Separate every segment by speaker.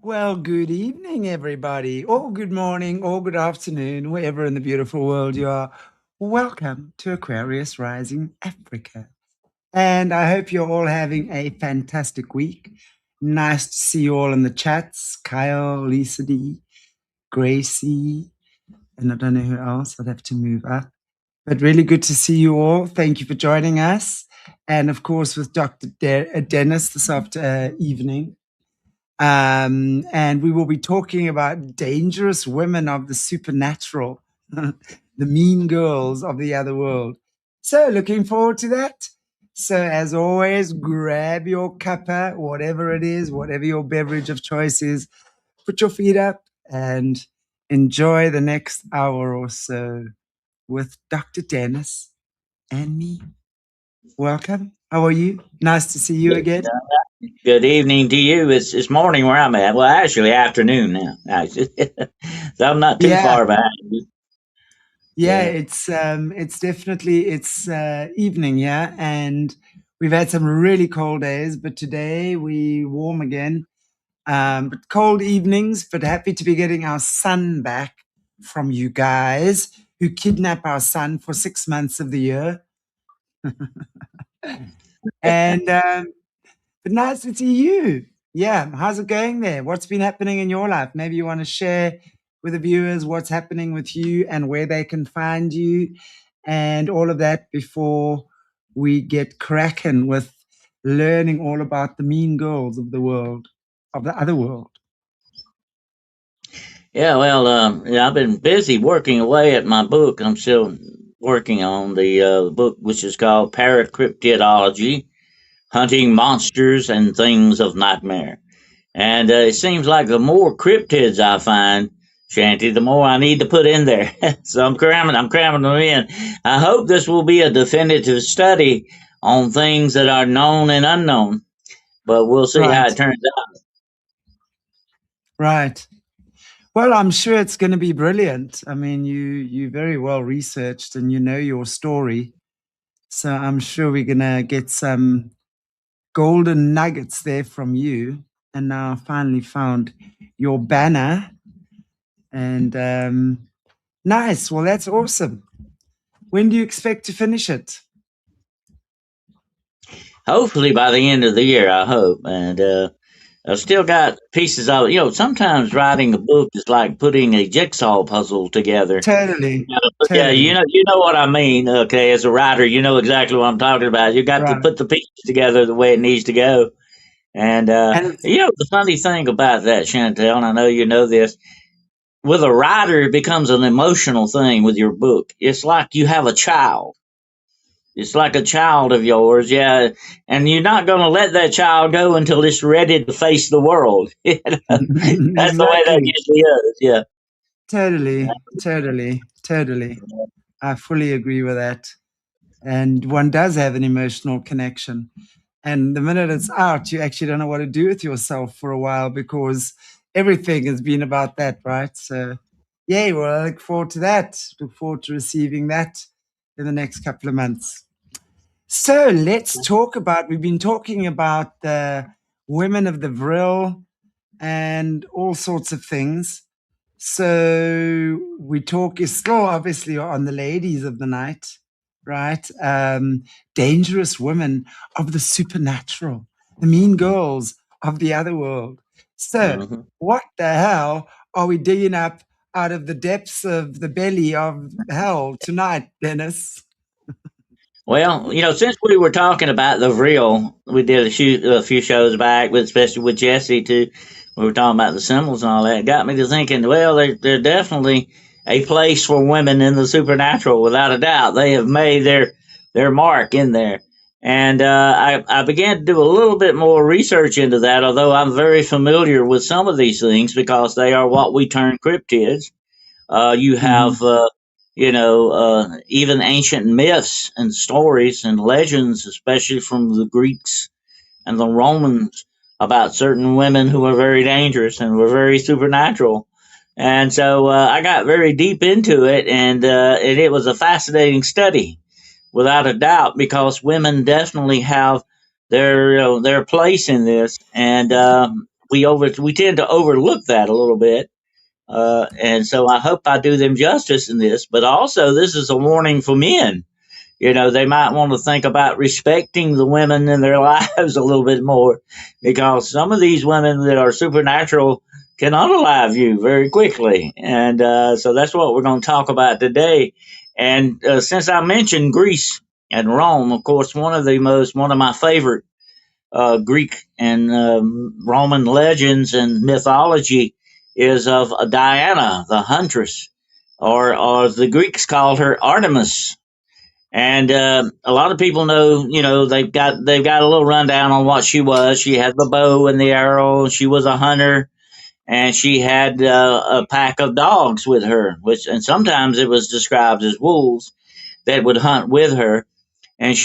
Speaker 1: Well, good evening, everybody, or good morning, or good afternoon, wherever in the beautiful world you are. Welcome to Aquarius Rising Africa. And I hope you're all having a fantastic week. Nice to see you all in the chats. Kyle, Lisa D, Gracie, and I don't know who else. I'd have to move up. But really good to see you all. Thank you for joining us. And of course, with Dr. Dennis this evening. And we will be talking about dangerous women of the supernatural, the mean girls of the other world. So looking forward to that. So as always, grab your cuppa, whatever it is, whatever your beverage of choice is, put your feet up and enjoy the next hour or so with Dr. Dennis and me. Welcome. How are you? Nice to see you again.
Speaker 2: Good evening to you. It's morning where I'm at. Well, actually, afternoon now. Actually. So I'm not too far behind you.
Speaker 1: Yeah, it's definitely evening, yeah, and we've had some really cold days, but today we warm again. But cold evenings, but happy to be getting our sun back from you guys who kidnap our sun for 6 months of the year. And but nice to see you. Yeah, how's it going there? What's been happening in your life? Maybe you want to share with the viewers what's happening with you and where they can find you and all of that before we get cracking with learning all about the mean girls of the world, of the other world.
Speaker 2: Yeah, well, I've been busy working away at my book. I'm still working on the book, which is called Paracryptidology, Hunting Monsters and Things of Nightmare. And it seems like the more cryptids I find, Shanty, the more I need to put in there. So I'm cramming them in. I hope this will be a definitive study on things that are known and unknown, but we'll see how it turns out.
Speaker 1: Right. Well, I'm sure it's going to be brilliant. I mean, you very well researched and you know your story. So I'm sure we're going to get some golden nuggets there from you. And now I finally found your banner. And nice. Well, that's awesome. When do you expect to finish it?
Speaker 2: Hopefully by the end of the year, I hope. And I've still got pieces of it. Sometimes writing a book is like putting a jigsaw puzzle together.
Speaker 1: Totally.
Speaker 2: Yeah, you know what I mean. Okay, as a writer, you know exactly what I'm talking about. You got to put the pieces together the way it needs to go. And the funny thing about that, Chantelle, and I know you know this, with a writer, it becomes an emotional thing with your book. It's like you have a child. It's like a child of yours, yeah, and you're not going to let that child go until it's ready to face the world. That's the way that usually is, yeah.
Speaker 1: Totally. I fully agree with that. And one does have an emotional connection. And the minute it's out, you actually don't know what to do with yourself for a while because everything has been about that, right? So, yay, well, I look forward to that. Look forward to receiving that in the next couple of months. So let's talk about, we've been talking about the women of the Vril and all sorts of things. So we talk is still obviously on the ladies of the night, right? Dangerous women of the supernatural, the mean girls of the other world. So what the hell are we digging up out of the depths of the belly of hell tonight, Dennis?
Speaker 2: Well, since we were talking about the Vril, we did a few shows back, especially with Jesse too. We were talking about the symbols and all that. It got me to thinking, well, they're definitely a place for women in the supernatural, without a doubt. They have made their mark in there. And I began to do a little bit more research into that, although I'm very familiar with some of these things because they are what we term cryptids. You have even ancient myths and stories and legends, especially from the Greeks and the Romans, about certain women who were very dangerous and were very supernatural. And so I got very deep into it, and it was a fascinating study, without a doubt, because women definitely have their place in this. And we tend to overlook that a little bit. And so I hope I do them justice in this. But also, this is a warning for men. They might want to think about respecting the women in their lives a little bit more, because some of these women that are supernatural can unalive you very quickly. And so that's what we're going to talk about today. And since I mentioned Greece and Rome, of course, one of my favorite Greek and Roman legends and mythology is of Diana, the huntress, or the Greeks called her Artemis. And a lot of people know, they've got a little rundown on what she was. She had the bow and the arrow. She was a hunter, and she had a pack of dogs with her, and sometimes it was described as wolves that would hunt with her. And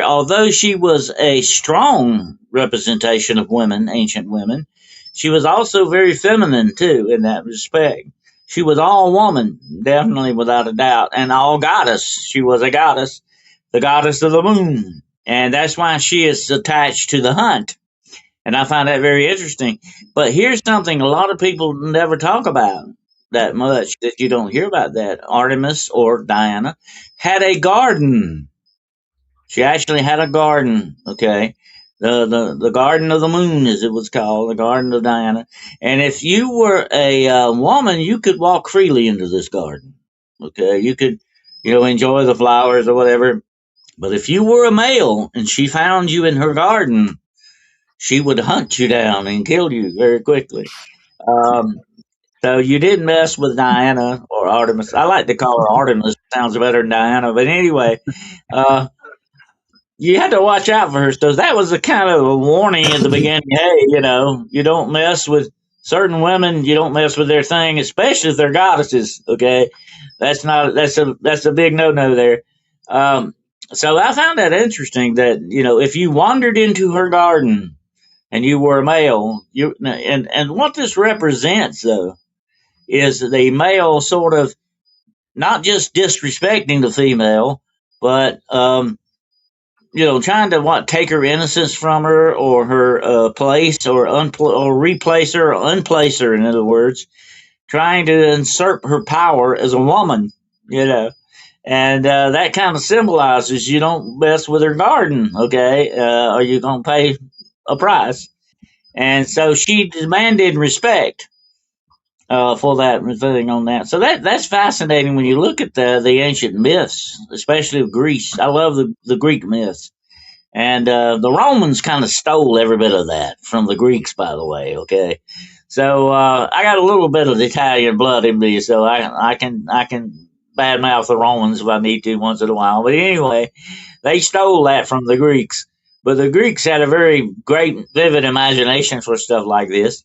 Speaker 2: although she was a strong representation of women, ancient women, she was also very feminine too in that respect. She was all woman, definitely without a doubt, and all goddess. She was a goddess, the goddess of the moon. And that's why she is attached to the hunt. And I find that very interesting. But here's something a lot of people never talk about that much, that you don't hear about that. Artemis, or Diana, had a garden. She actually had a garden, okay? The Garden of the Moon, as it was called, the Garden of Diana. And if you were a woman, you could walk freely into this garden, okay? You could, enjoy the flowers or whatever. But if you were a male and she found you in her garden, she would hunt you down and kill you very quickly. Um, so you didn't mess with Diana or Artemis. I like to call her Artemis. Sounds better than Diana. But anyway, uh, you had to watch out for her. So that was a kind of a warning at the beginning. Hey, you don't mess with certain women. You don't mess with their thing, especially if they're goddesses. Okay, that's a big no there. Um, so I found that interesting that if you wandered into her garden and you were a male, and what this represents though is the male sort of not just disrespecting the female, but trying to take her innocence from her, or her place, or replace her, or unplace her. In other words, trying to usurp her power as a woman. And that kind of symbolizes you don't mess with her garden, okay? Or you're gonna pay a price. And so she demanded respect for that thing on that. So that's fascinating when you look at the ancient myths, especially of Greece. I love the Greek myths. And the Romans kind of stole every bit of that from the Greeks, by the way. Okay, so I got a little bit of Italian blood in me, so I can badmouth the Romans if I need to once in a while. But anyway, they stole that from the Greeks. But the Greeks had a very great, vivid imagination for stuff like this,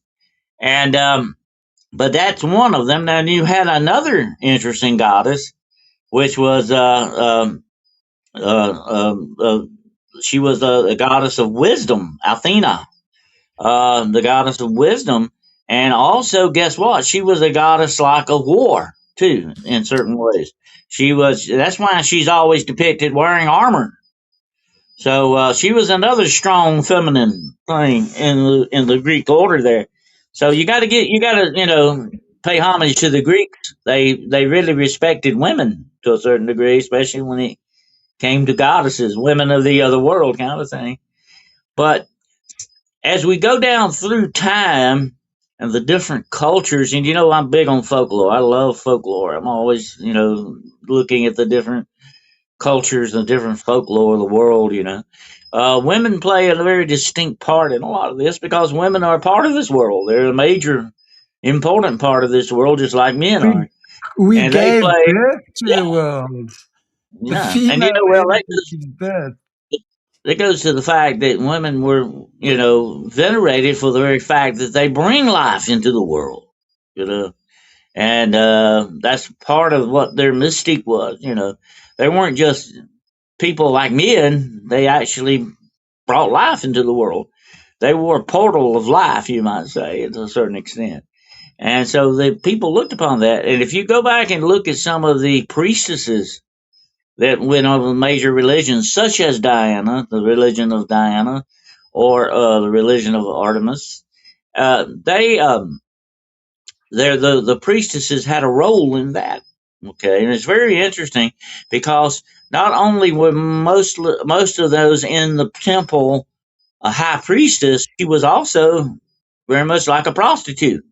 Speaker 2: and but that's one of them. Now you had another interesting goddess, which was she was a goddess of wisdom, Athena, the goddess of wisdom. And also, guess what? She was a goddess like of war, too, in certain ways. That's why she's always depicted wearing armor. So she was another strong feminine thing in the Greek order there. So you got to pay homage to the Greeks. They really respected women to a certain degree, especially when it came to goddesses, women of the other world, kind of thing. But as we go down through time and the different cultures, and I'm big on folklore. I love folklore. I'm always, looking at the different cultures and different folklore of the world. Women play a very distinct part in a lot of this, because women are a part of this world. They're a major, important part of this world, just like men
Speaker 1: We
Speaker 2: are,
Speaker 1: we
Speaker 2: and they
Speaker 1: gave
Speaker 2: play.
Speaker 1: birth to
Speaker 2: Yeah,
Speaker 1: the world. The
Speaker 2: yeah, and
Speaker 1: female
Speaker 2: well,
Speaker 1: energy gives birth.
Speaker 2: that goes to the fact that women were, venerated for the very fact that they bring life into the world, you know, and that's part of what their mystique was. They weren't just people like men; they actually brought life into the world. They were a portal of life, you might say, to a certain extent. And so the people looked upon that. And if you go back and look at some of the priestesses that went over major religions, such as Diana, the religion of Diana, or the religion of Artemis. They the priestesses had a role in that. Okay, and it's very interesting because not only were most of those in the temple a high priestess, she was also very much like a prostitute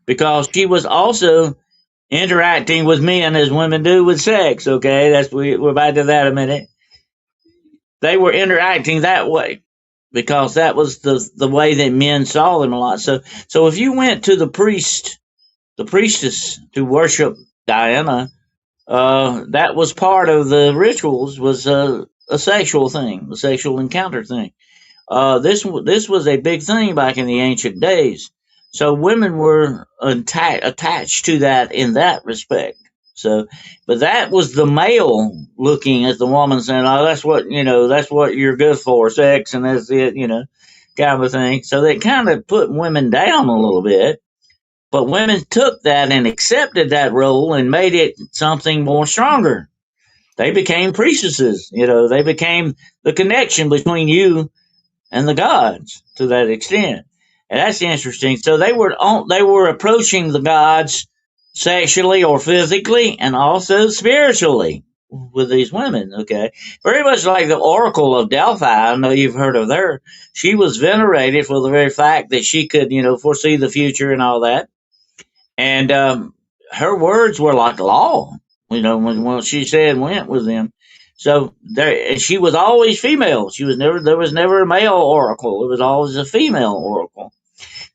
Speaker 2: because she was also interacting with men as women do with sex. Okay, we're back to that a minute. They were interacting that way because that was the way that men saw them a lot. So if you went to the priestess to worship Diana, that was part of the rituals, was a sexual thing, a sexual encounter thing. This was a big thing back in the ancient days. So women were attached to that in that respect. So, but that was the male looking at the woman saying, "Oh, that's what you're good for, sex, and that's it," kind of thing. So they kind of put women down a little bit. But women took that and accepted that role and made it something more stronger. They became priestesses. They became the connection between you and the gods to that extent. And that's interesting. So they were approaching the gods sexually or physically and also spiritually with these women. Okay, very much like the Oracle of Delphi. I know you've heard of her. She was venerated for the very fact that she could, foresee the future and all that. And her words were like law. When what she said went with them. So she was always female. There was never a male oracle. It was always a female oracle.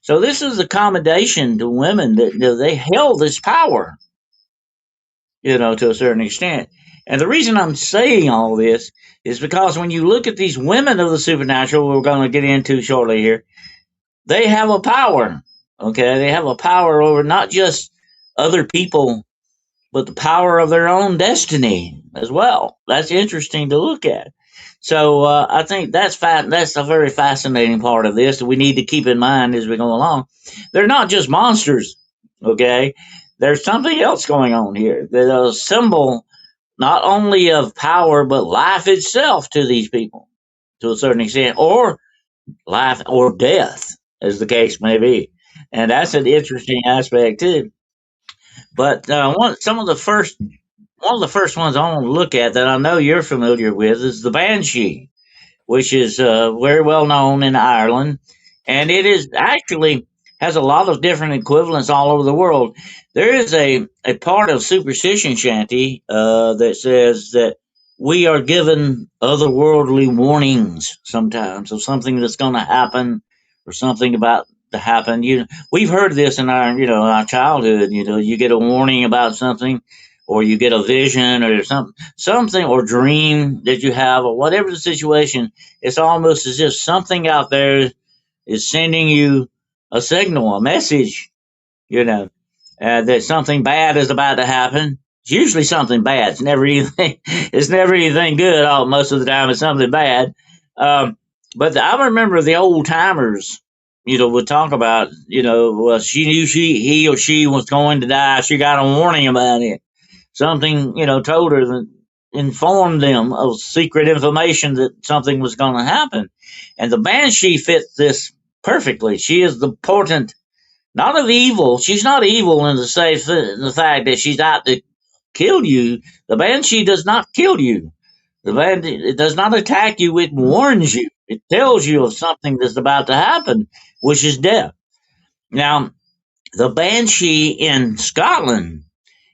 Speaker 2: So this is a commendation to women that they held this power, to a certain extent. And the reason I'm saying all this is because when you look at these women of the supernatural, we're going to get into shortly here, they have a power. Okay, they have a power over not just other people, but the power of their own destiny as well. That's interesting to look at. So I think that's a very fascinating part of this that we need to keep in mind as we go along. They're not just monsters, okay? There's something else going on here. They're a symbol not only of power but life itself to these people, to a certain extent, or life or death, as the case may be. And that's an interesting aspect too. But one of the first ones I want to look at that I know you're familiar with is the banshee, which is very well known in Ireland, and it is actually has a lot of different equivalents all over the world. There is a part of superstition shanty that says that we are given otherworldly warnings sometimes of something that's going to happen or something about to happen. We've heard this in our childhood. You get a warning about something, or you get a vision or something or dream that you have, or whatever the situation. It's almost as if something out there is sending you a signal, a message, that something bad is about to happen. It's usually something bad. It's never anything. It's never anything good. Most of the time, it's something bad. But I remember the old timers, would talk about, well, she knew he or she was going to die. She got a warning about it. Something, told her that informed them of secret information that something was going to happen. And the banshee fits this perfectly. She is the portent, not of evil. She's not evil in the fact that she's out to kill you. The banshee does not kill you. It does not attack you. It warns you. It tells you of something that's about to happen, which is death. Now, the banshee in Scotland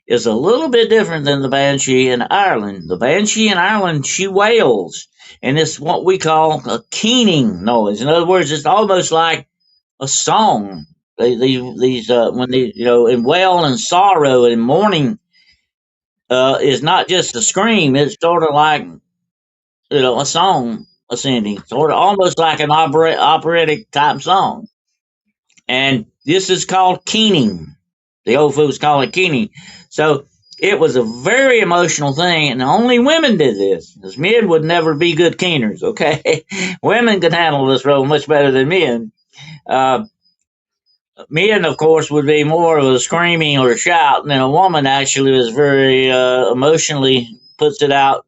Speaker 2: is a little bit different than the banshee in Ireland. The banshee in Ireland, she wails, and it's what we call a keening noise. In other words, it's almost like a song. When they in wail and sorrow and mourning is not just a scream. It's sort of like a song ascending, sort of almost like an operatic type song. And this is called keening. The old folks call it keening. So it was a very emotional thing, and only women did this. Because men would never be good keeners, okay? Women could handle this role much better than men. Men, of course, would be more of a screaming or a shout, and a woman actually was very emotionally puts it out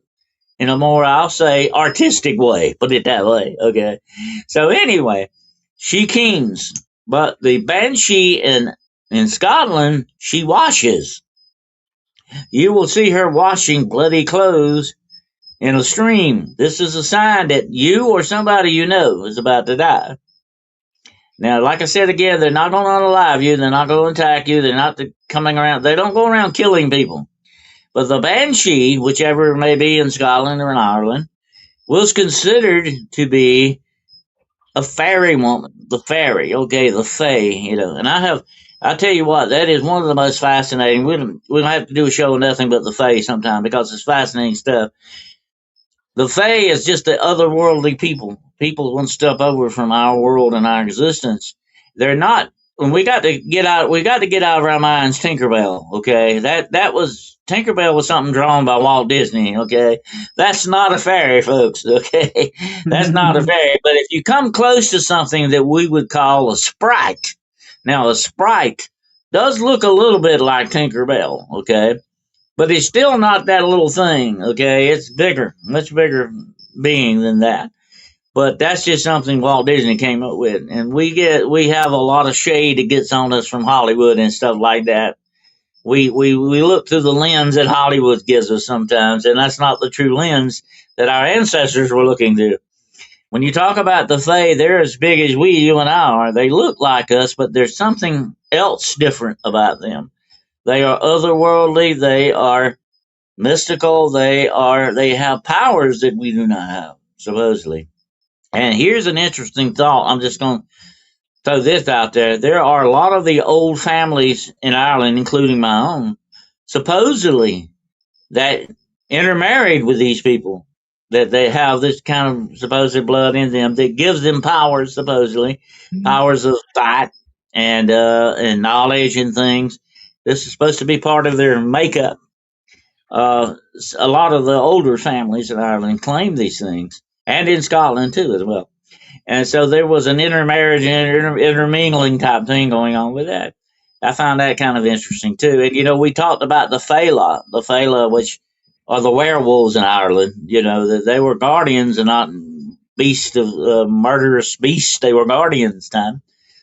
Speaker 2: in a more, I'll say, artistic way. Put it that way, okay? So anyway, she keens. But the banshee in Scotland, she washes. You will see her washing bloody clothes in a stream. This is a sign that you or somebody you know is about to die. Now, like I said again, they're not going to unalive you. They're not going to attack you. They're not coming around. They don't go around killing people. But the banshee, whichever it may be in Scotland or in Ireland, was considered to be a fairy woman. The fairy, okay, the fae, And I tell you what, that is one of the most fascinating. We don't have to do a show on nothing but the fae sometime because it's fascinating stuff. The Fae is just the otherworldly people one step over from our world and our existence. They're not. When we got to get out, we got to get out of our minds. Tinkerbell, okay, that was Tinkerbell was something drawn by Walt Disney, okay. That's not a fairy, folks, okay. That's not a fairy. But if you come close to something that we would call a sprite, now a sprite does look a little bit like Tinkerbell, okay, but it's still not that little thing, okay? It's bigger, much bigger being than that. But that's just something Walt Disney came up with, and we have a lot of shade that gets on us from Hollywood and stuff like that. We look through the lens that Hollywood gives us sometimes, and that's not the true lens that our ancestors were looking through. When you talk about the Fae, they're as big as you and I are. They look like us, but there's something else different about them. They are otherworldly. They are mystical. They have powers that we do not have, supposedly. And here's an interesting thought. I'm just going to throw this out there. There are a lot of the old families in Ireland, including my own, supposedly that intermarried with these people. That they have this kind of supposed blood in them that gives them powers, supposedly powers of fight and knowledge and things. This is supposed to be part of their makeup. A lot of the older families in Ireland claim these things, and in Scotland too, as well. And so there was an intermarriage and intermingling type thing going on with that. I found that kind of interesting too. And we talked about the Fela, which are the werewolves in Ireland. That they were guardians and not beasts of murderous beasts. They were guardians, time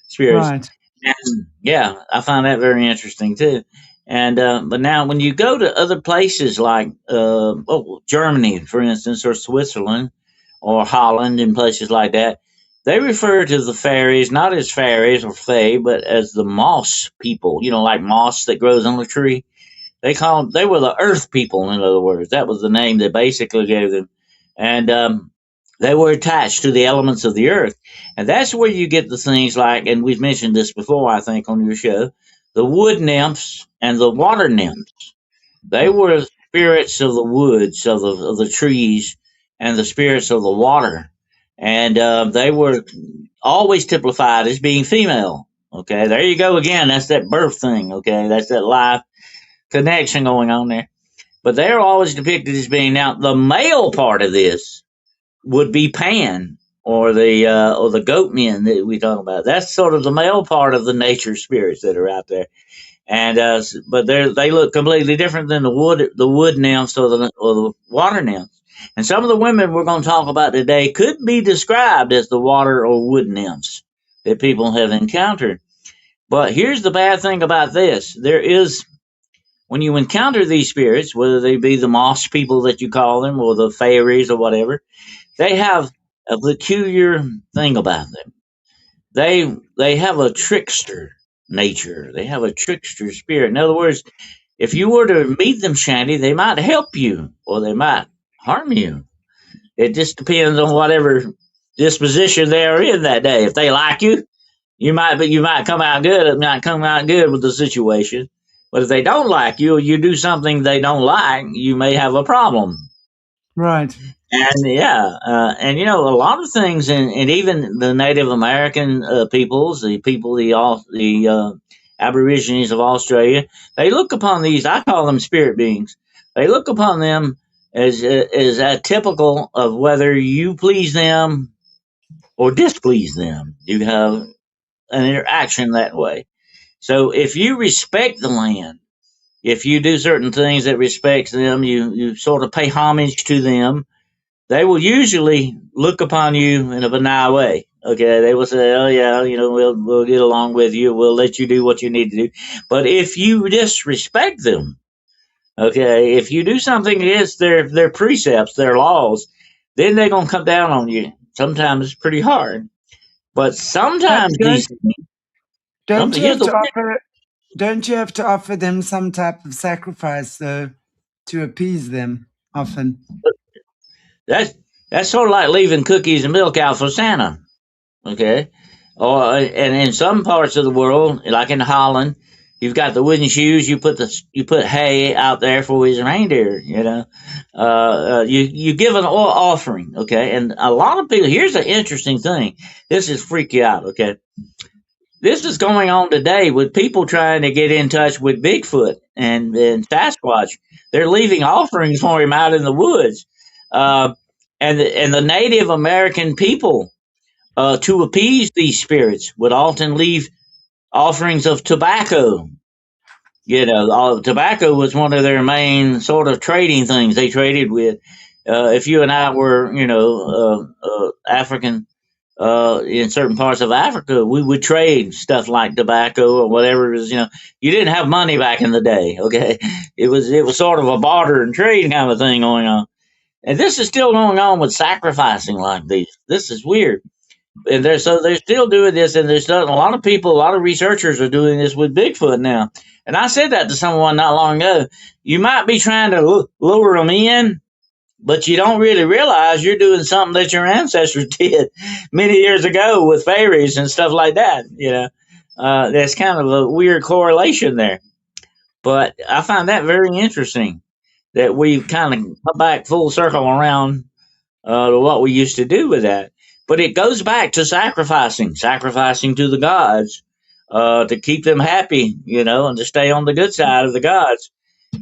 Speaker 2: spirits.
Speaker 1: Right.
Speaker 2: And yeah, I find that very interesting too. And but now, when you go to other places like Germany, for instance, or Switzerland, or Holland, and places like that, they refer to the fairies not as fairies or fae, but as the moss people. Like moss that grows on a tree. They were the earth people. In other words, that was the name they basically gave them, and they were attached to the elements of the earth, and that's where you get the things like, and we've mentioned this before, I think, on your show, the wood nymphs and the water nymphs. They were spirits of the woods, of the trees, and the spirits of the water, and they were always typified as being female. Okay, there you go again. That's that birth thing. Okay, that's that life connection going on there. But they're always depicted as being, now the male part of this would be Pan or the goat men that we talk about. That's sort of the male part of the nature spirits that are out there. And but they look completely different than the wood nymphs or the water nymphs. And some of the women we're going to talk about today could be described as the water or wood nymphs that people have encountered. But here's the bad thing about this: when you encounter these spirits, whether they be the moss people that you call them, or the fairies or whatever, they have a peculiar thing about them. They have a trickster nature. They have a trickster spirit. In other words, if you were to meet them, Shandy, they might help you or they might harm you. It just depends on whatever disposition they are in that day. If they like you, you might come out good. It might come out good with the situation. But if they don't like you, or you do something they don't like, you may have a problem.
Speaker 1: Right.
Speaker 2: And yeah, and a lot of things, and even the Native American peoples, the Aborigines of Australia, they look upon these. I call them spirit beings. They look upon them as typical of whether you please them or displease them. You have an interaction that way. So if you respect the land, if you do certain things that respects them, you sort of pay homage to them, they will usually look upon you in a benign way. Okay, they will say, "Oh yeah, we'll get along with you. We'll let you do what you need to do." But if you disrespect them, okay, if you do something against their precepts, their laws, then they're gonna come down on you. Sometimes it's pretty hard, but
Speaker 1: But
Speaker 2: sometimes these
Speaker 1: don't you
Speaker 2: here's
Speaker 1: have
Speaker 2: the
Speaker 1: to offer don't you have to offer them some type of sacrifice though to appease them often?
Speaker 2: that's that's sort of like leaving cookies and milk out for Santa. Okay, or and in some parts of the world, like in Holland, you've got the wooden shoes. You put hay out there for his reindeer. You give an offering. Okay, and a lot of people. Here's the interesting thing. This is freak you out. Okay, this is going on today with people trying to get in touch with Bigfoot and Sasquatch. They're leaving offerings for him out in the woods, uh, and the Native American people to appease these spirits would often leave offerings of tobacco. Tobacco was one of their main sort of trading things they traded with. If you and I were, African in certain parts of Africa, we would trade stuff like tobacco or whatever it is. You didn't have money back in the day. Okay, it was sort of a barter and trade kind of thing going on, and this is still going on with sacrificing like these. This is weird, and they're still doing this, and there's a lot of people, a lot of researchers are doing this with Bigfoot now. And I said that to someone not long ago. You might be trying to lure them in, but you don't really realize you're doing something that your ancestors did many years ago with fairies and stuff like that. There's kind of a weird correlation there. But I find that very interesting that we've kind of come back full circle around to what we used to do with that. But it goes back to sacrificing to the gods to keep them happy, and to stay on the good side of the gods.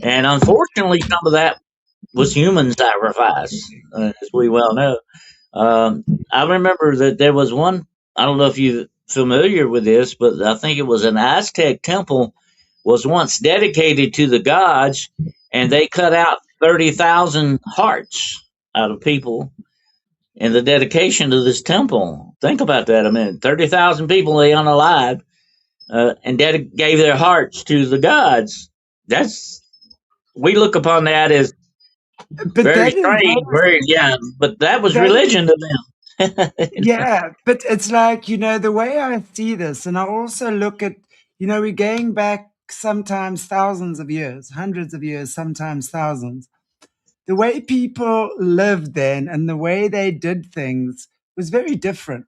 Speaker 2: And unfortunately, some of that was human sacrifice, as we well know. I remember that there was one. I don't know if you're familiar with this, but I think it was an Aztec temple was once dedicated to the gods, and they cut out 30,000 hearts out of people in the dedication to this temple. Think about that a minute. 30,000 people lay unalive and gave their hearts to the gods. That's we look upon that as
Speaker 1: But
Speaker 2: very
Speaker 1: that is
Speaker 2: strange, very yeah. But that was
Speaker 1: that
Speaker 2: religion to them.
Speaker 1: yeah, but it's like, the way I see this, and I also look at, we're going back sometimes thousands of years, hundreds of years, sometimes thousands. The way people lived then and the way they did things was very different.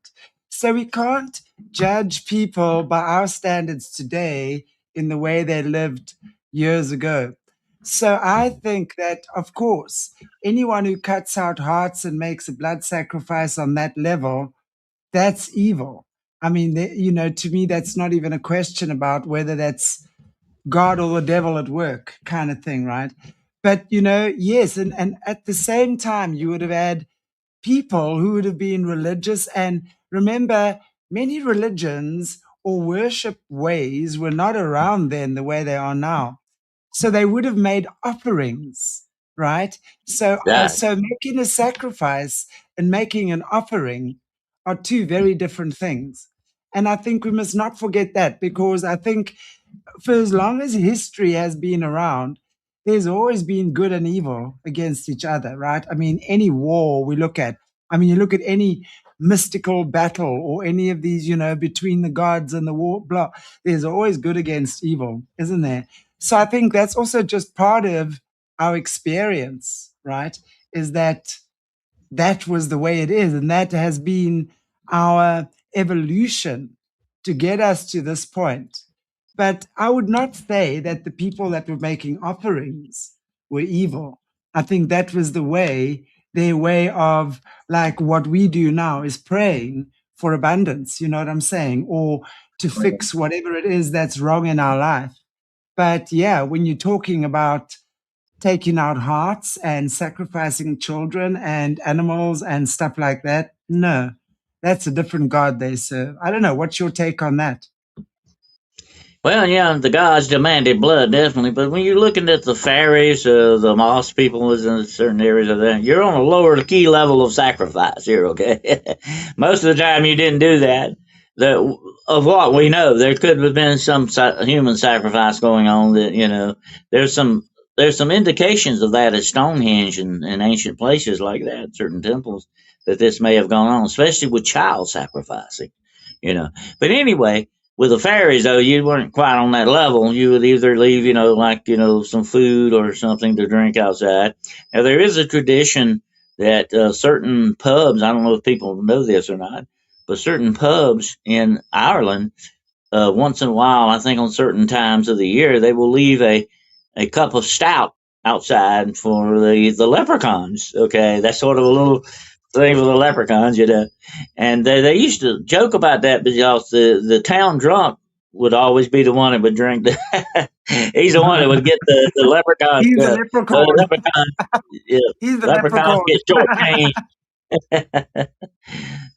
Speaker 1: So we can't judge people by our standards today in the way they lived years ago. So I think that, of course, anyone who cuts out hearts and makes a blood sacrifice on that level, that's evil. I mean, to me, that's not even a question about whether that's God or the devil at work kind of thing, right? But, yes. And at the same time, you would have had people who would have been religious. And remember, many religions or worship ways were not around then the way they are now. So they would have made offerings, right? So,
Speaker 2: Right.
Speaker 1: so making a sacrifice and making an offering are two very different things. And I think we must not forget that, because I think for as long as history has been around, there's always been good and evil against each other, right? I mean, any war we look at, I mean, you look at any mystical battle or any of these, between the gods and the war, blah, there's always good against evil, isn't there? So I think that's also just part of our experience, right? Is that was the way it is. And that has been our evolution to get us to this point. But I would not say that the people that were making offerings were evil. I think that was their way of, like what we do now is praying for abundance, you know what I'm saying? Or to fix whatever it is that's wrong in our life. But yeah, when you're talking about taking out hearts and sacrificing children and animals and stuff like that, no, that's a different God they serve. I don't know. What's your take on that?
Speaker 2: Well, yeah, the gods demanded blood, definitely. But when you're looking at the fairies, the moss people in certain areas of that, you're on a lower key level of sacrifice here, okay? Most of the time you didn't do that. The, of what we know, there could have been some human sacrifice going on that, there's some there's some indications of that at Stonehenge and ancient places like that, certain temples, that this may have gone on, especially with child sacrificing, you know. But anyway, with the fairies, though, you weren't quite on that level. You would either leave, some food or something to drink outside. Now, there is a tradition that certain pubs, I don't know if people know this or not, but certain pubs in Ireland, once in a while, I think on certain times of the year, they will leave a cup of stout outside for the leprechauns. Okay, that's sort of a little thing for the leprechauns, And they used to joke about that because the town drunk would always be the one that would drink he's the one that would get the leprechaun.
Speaker 1: He's a
Speaker 2: The
Speaker 1: leprechaun.
Speaker 2: leprechaun, yeah,
Speaker 1: He's the
Speaker 2: leprechauns
Speaker 1: leprechaun.
Speaker 2: get short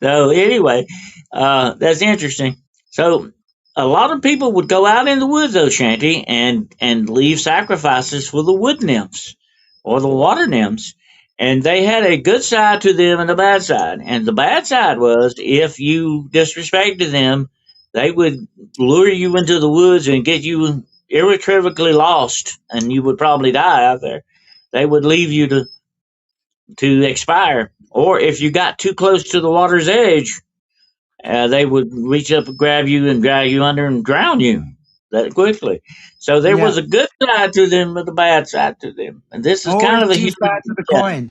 Speaker 2: So anyway, that's interesting. So a lot of people would go out in the woods, Shanty, and leave sacrifices for the wood nymphs or the water nymphs, and they had a good side to them and a bad side. And the bad side was if you disrespected them, they would lure you into the woods and get you irretrievably lost, and you would probably die out there. They would leave you to expire. Or if you got too close to the water's edge, they would reach up and grab you and drag you under and drown you that quickly. So there
Speaker 1: Yeah.
Speaker 2: was a good side to them and a bad side to them. And this is kind
Speaker 1: Always
Speaker 2: of a
Speaker 1: two
Speaker 2: human,
Speaker 1: sides of the
Speaker 2: yeah,
Speaker 1: coin.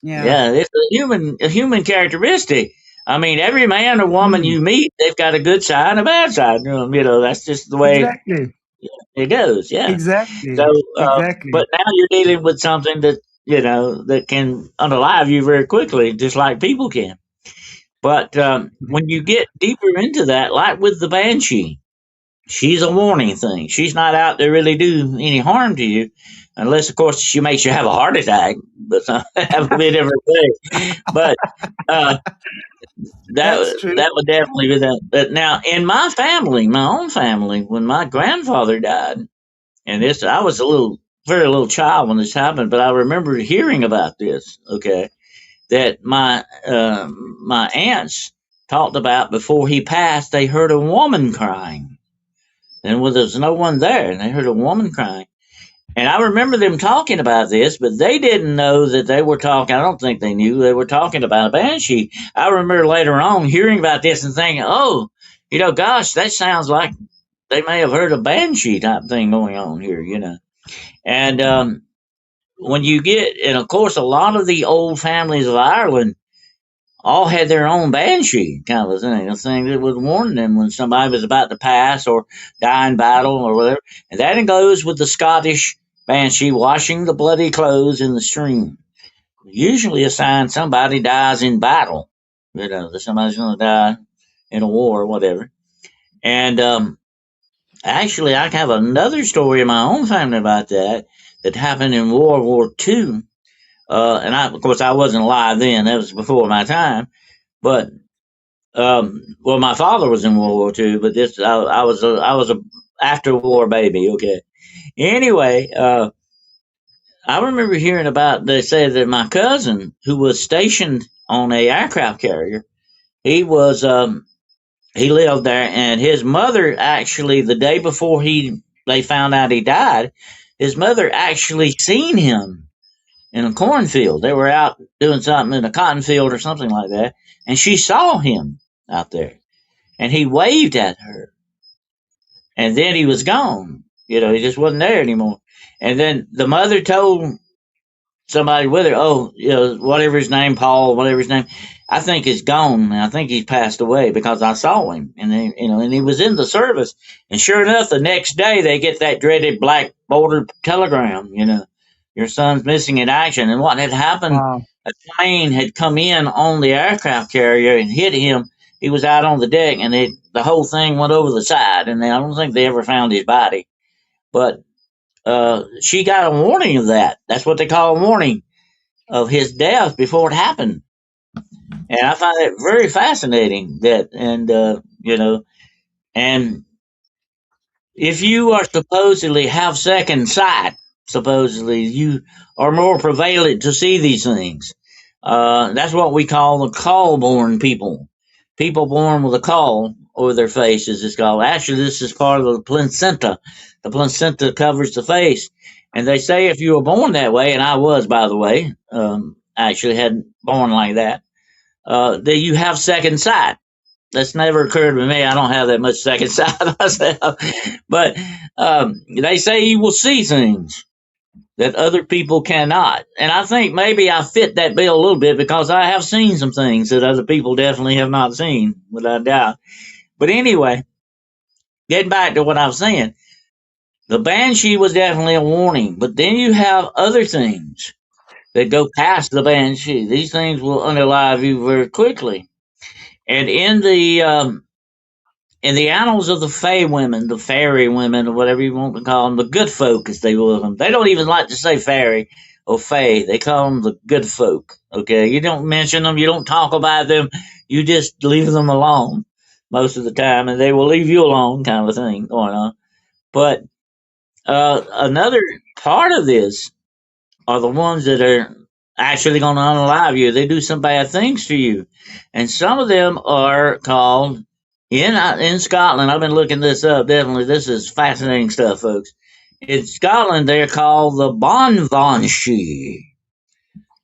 Speaker 1: Yeah.
Speaker 2: yeah, it's a human characteristic. I mean, every man or woman
Speaker 1: Mm,
Speaker 2: you meet, they've got a good side and a bad side to them. That's just the way
Speaker 1: exactly.
Speaker 2: it goes. Yeah. So,
Speaker 1: Exactly. Exactly.
Speaker 2: but now you're dealing with something that can unalive you very quickly, just like people can. But when you get deeper into that, like with the banshee, she's a warning thing. She's not out to really do any harm to you, unless, of course, she makes you have a heart attack. But that would be a different thing. But uh,
Speaker 1: That's
Speaker 2: that
Speaker 1: true.
Speaker 2: that would definitely be that. But now, in my family, my own family, when my grandfather died, and this, I was very little child when this happened, but I remember hearing about this. Okay, that my aunts talked about before he passed. They heard a woman crying, and there was no one there, and they heard a woman crying. And I remember them talking about this, but they didn't know that they were talking. I don't think they knew they were talking about a banshee. I remember later on hearing about this and thinking, oh, gosh, that sounds like they may have heard a banshee type thing going on here. And when you get, and of course, a lot of the old families of Ireland all had their own banshee kind of a thing that would warn them when somebody was about to pass or die in battle or whatever. And that goes with the Scottish banshee washing the bloody clothes in the stream. Usually a sign somebody dies in battle, that somebody's going to die in a war or whatever. And actually, I have another story in my own family about that happened in World War II. And of course, I wasn't alive then. That was before my time. But well, my father was in World War II, but I was a after war baby. Okay. Anyway, I remember hearing about. They said that my cousin, who was stationed on a aircraft carrier, he was he lived there, and his mother actually the day before they found out he died, his mother actually seen him in a cornfield. They were out doing something in a cotton field or something like that, and she saw him out there, and he waved at her, and then he was gone. He just wasn't there anymore. And then the mother told somebody with her, oh, whatever his name, Paul, whatever his name, I think he's gone. I think he's passed away because I saw him, and and he was in the service. And sure enough, the next day they get that dreaded black bordered telegram. Your son's missing in action. And what had happened?
Speaker 1: Wow.
Speaker 2: A plane had come in on the aircraft carrier and hit him. He was out on the deck, and the whole thing went over the side. And I don't think they ever found his body, but she got a warning of that. That's what they call a warning of his death before it happened. And I find it very fascinating that, and and if you are supposedly have second sight, supposedly you are more prevalent to see these things. That's what we call the call-born people. People born with a caul over their faces is called. Actually, this is part of the placenta. The placenta covers the face, and they say if you were born that way, and I was, by the way, actually had born like that you have second sight. That's never occurred to me. I don't have that much second sight myself. But they say you will see things that other people cannot. And I think maybe I fit that bill a little bit because I have seen some things that other people definitely have not seen, without doubt. But anyway, getting back to what I was saying, the banshee was definitely a warning. But then you have other things that go past the banshee. These things will unalive you very quickly. And in the annals of the Fey women, the fairy women, or whatever you want to call them, the good folk, as they will them. They don't even like to say fairy or Fey. They call them the good folk. Okay, you don't mention them, you don't talk about them, you just leave them alone most of the time, and they will leave you alone, kind of thing going on. But another part of this are the ones that are actually going to unalive you. They do some bad things to you, and some of them are called in Scotland. I've been looking this up. Definitely, this is fascinating stuff, folks. In Scotland, they're called the banshees.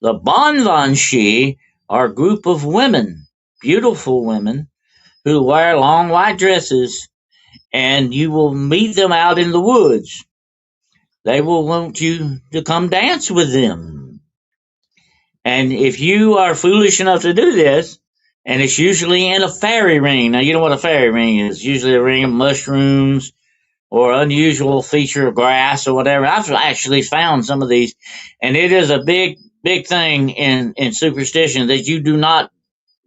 Speaker 2: The banshees are a group of women, beautiful women, who wear long white dresses, and you will meet them out in the woods. They will want you to come dance with them. And if you are foolish enough to do this, and it's usually in a fairy ring. Now, you know what a fairy ring is. It's usually a ring of mushrooms or unusual feature of grass or whatever. I've actually found some of these, and it is a big, big thing in superstition that you do not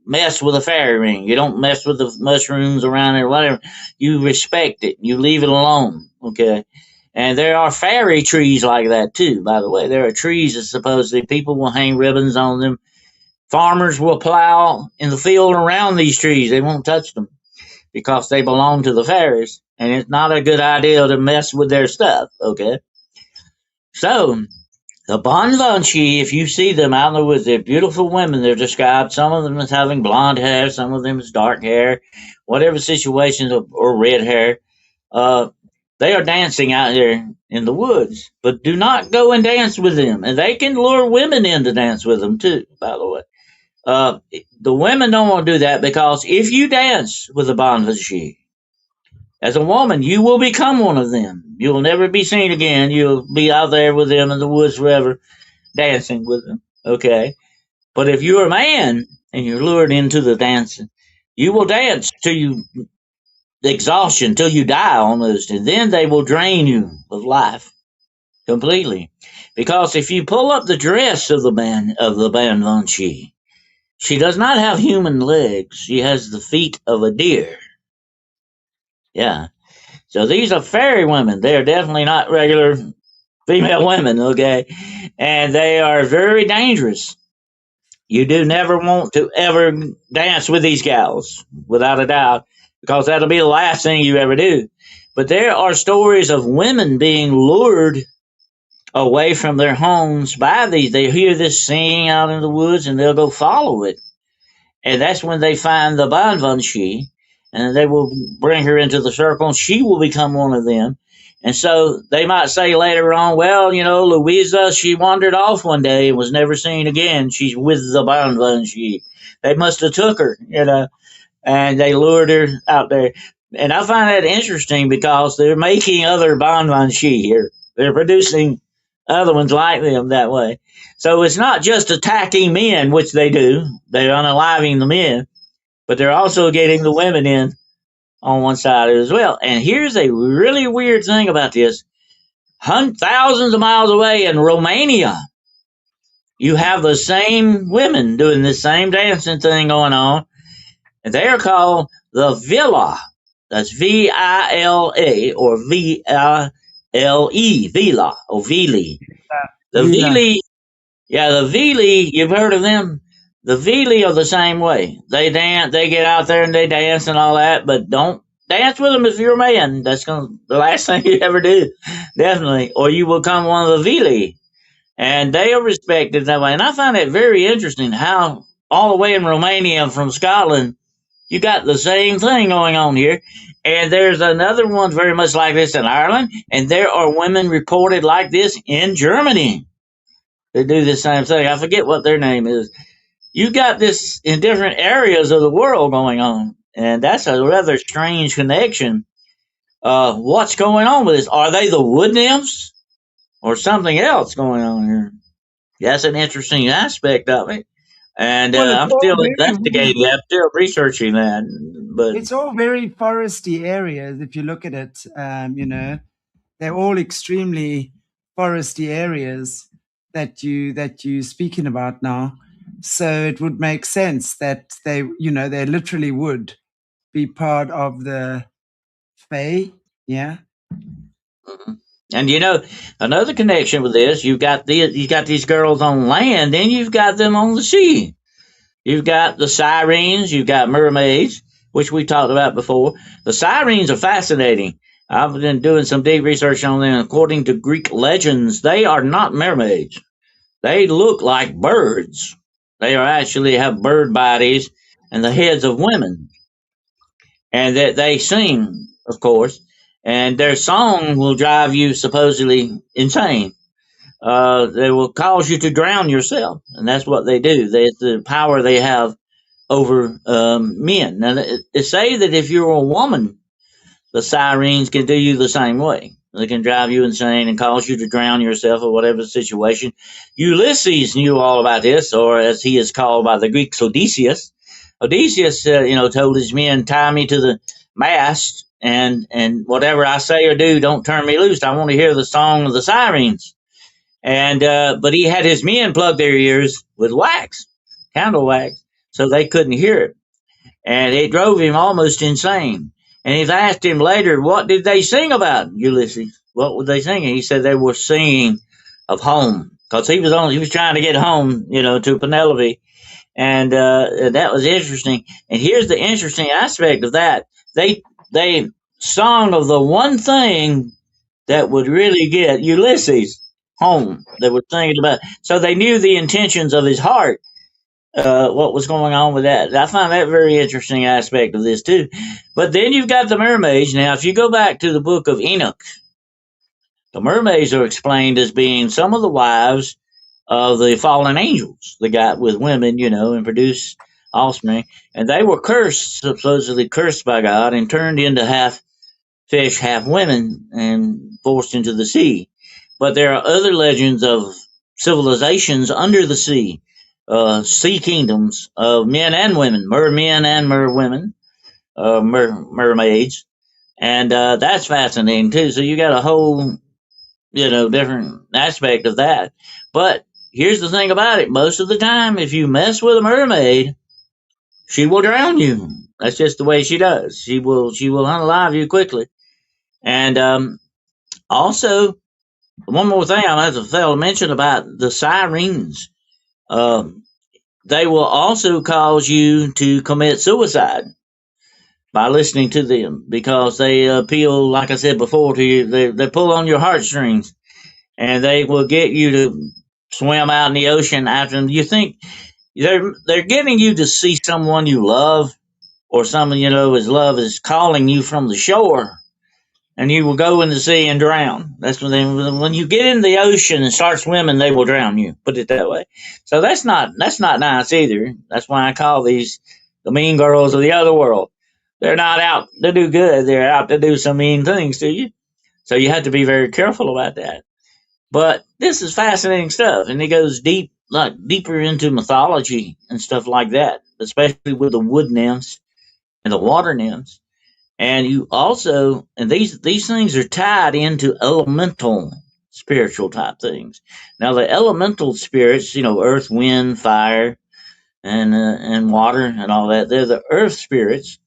Speaker 2: mess with a fairy ring. You don't mess with the mushrooms around it or whatever. You respect it. You leave it alone. Okay. And there are fairy trees like that too, by the way. There are trees that supposedly people will hang ribbons on them. Farmers will plow in the field around these trees. They won't touch them because they belong to the fairies. And it's not a good idea to mess with their stuff, okay? So, the banshee, if you see them out in the woods, they're beautiful women. They're described. Some of them as having blonde hair, some of them as dark hair, whatever situations, or red hair. They are dancing out there in the woods, but do not go and dance with them. And they can lure women in to dance with them too, by the way. The women don't want to do that because if you dance with a banshee, as a woman, you will become one of them. You will never be seen again. You'll be out there with them in the woods forever, dancing with them. Okay. But if you're a man and you're lured into the dancing, you will dance till you exhaustion, till you die almost, and then they will drain you of life completely. Because if you pull up the dress of the banshee, she does not have human legs. She has the feet of a deer. Yeah. So these are fairy women. They are definitely not regular female women, okay? And they are very dangerous. You do never want to ever dance with these gals, without a doubt, because that'll be the last thing you ever do. But there are stories of women being lured away from their homes by these. They hear this singing out in the woods and they'll go follow it. And that's when they find the banshee, and they will bring her into the circle, and she will become one of them. And so they might say later on, well, you know, Louisa, she wandered off one day and was never seen again. She's with the banshee. They must have took her, you know, and they lured her out there. And I find that interesting because they're making other banshee here. They're producing other ones like them that way. So it's not just attacking men, which they do. They're unaliving the men, but they're also getting the women in on one side as well. And here's a really weird thing about this. Thousands of miles away in Romania, you have the same women doing the same dancing thing going on. And they are called the Vila. That's Vila or Vile, Vila or Vili. The
Speaker 1: Vila.
Speaker 2: Vili, yeah, the Vili, you've heard of them? The Vili are the same way. They dance, they get out there and they dance and all that, but don't dance with them if you're a man. That's the last thing you ever do, definitely. Or you will become one of the Vili, and they are respected that way. And I find it very interesting how all the way in Romania from Scotland, you got the same thing going on here. And there's another one very much like this in Ireland, and there are women reported like this in Germany. They do the same thing. I forget what their name is. You got this in different areas of the world going on, and that's a rather strange connection. What's going on with this? Are they the wood nymphs or something else going on here? That's an interesting aspect of it, and
Speaker 1: Well, it's
Speaker 2: I'm
Speaker 1: all
Speaker 2: still
Speaker 1: very
Speaker 2: investigating that. I'm still researching that, but
Speaker 1: it's all very foresty areas. If you look at it, they're all extremely foresty areas that you speaking about now. So it would make sense that they literally would be part of the Fae. Yeah.
Speaker 2: mhm. And another connection with this, you got these girls on land, and you've got them on the sea. You've got the sirens, you've got mermaids, which we talked about before. The sirens are fascinating. I've been doing some deep research on them. According to Greek legends, they are not mermaids. They look like birds. They are actually have bird bodies and the heads of women, and that they sing, of course, and their song will drive you supposedly insane. They will cause you to drown yourself, and that's what they do. It's the power they have over men. Now, they say that if you're a woman, the sirens can do you the same way. They can drive you insane and cause you to drown yourself or whatever the situation. Ulysses knew all about this, or as he is called by the Greeks, Odysseus. Odysseus, told his men, "Tie me to the mast, and whatever I say or do, don't turn me loose. I want to hear the song of the sirens." And but he had his men plug their ears with wax, candle wax, so they couldn't hear it, and it drove him almost insane. And he's asked him later, "What did they sing about, Ulysses? What were they singing?" He said they were singing of home, because he was trying to get home, to Penelope, and that was interesting. And here's the interesting aspect of that: they sung of the one thing that would really get Ulysses home. They were singing about, so they knew the intentions of his heart, what was going on with that. I find that very interesting aspect of this too. But then you've got the mermaids. Now, if you go back to the book of Enoch, the mermaids are explained as being some of the wives of the fallen angels that got with women, and produced offspring. And they were cursed, supposedly cursed by God, and turned into half fish, half women, and forced into the sea. But there are other legends of civilizations under the sea kingdoms of men and women, mermen and merwomen, mermaids, and that's fascinating too. So you got a whole, different aspect of that. But here's the thing about it: most of the time, if you mess with a mermaid, she will drown you. That's just the way she does. She will unalive you quickly. And also, one more thing I might have failed to mention about the sirens. Um, they will also cause you to commit suicide by listening to them, because they appeal, like I said before, to you. They pull on your heartstrings, and they will get you to swim out in the ocean after them. You think they're getting you to see someone you love, or someone his love is calling you from the shore, and you will go in the sea and drown. That's when you get in the ocean and start swimming, they will drown you. Put it that way. So that's not nice either. That's why I call these the mean girls of the other world. They're not out to do good. They're out to do some mean things to you. So you have to be very careful about that. But this is fascinating stuff, and it goes deep, like deeper into mythology and stuff like that, especially with the wood nymphs and the water nymphs. And you also, and these things are tied into elemental spiritual type things. Now the elemental spirits, earth, wind, fire, and water and all that, they're the earth spirits.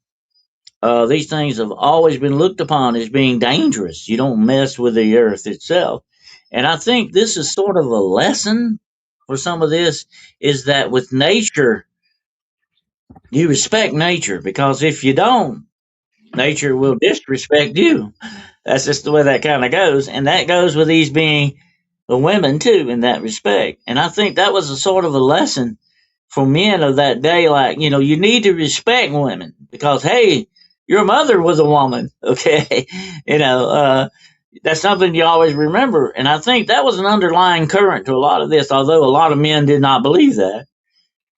Speaker 2: These things have always been looked upon as being dangerous. You don't mess with the earth itself. And I think this is sort of a lesson for some of this, is that with nature, you respect nature, because if you don't, nature will disrespect you. That's just the way that kind of goes. And that goes with these being the women too, in that respect. And I think that was a sort of a lesson for men of that day. Like, you need to respect women because, hey, your mother was a woman. Okay. That's something you always remember. And I think that was an underlying current to a lot of this, although a lot of men did not believe that.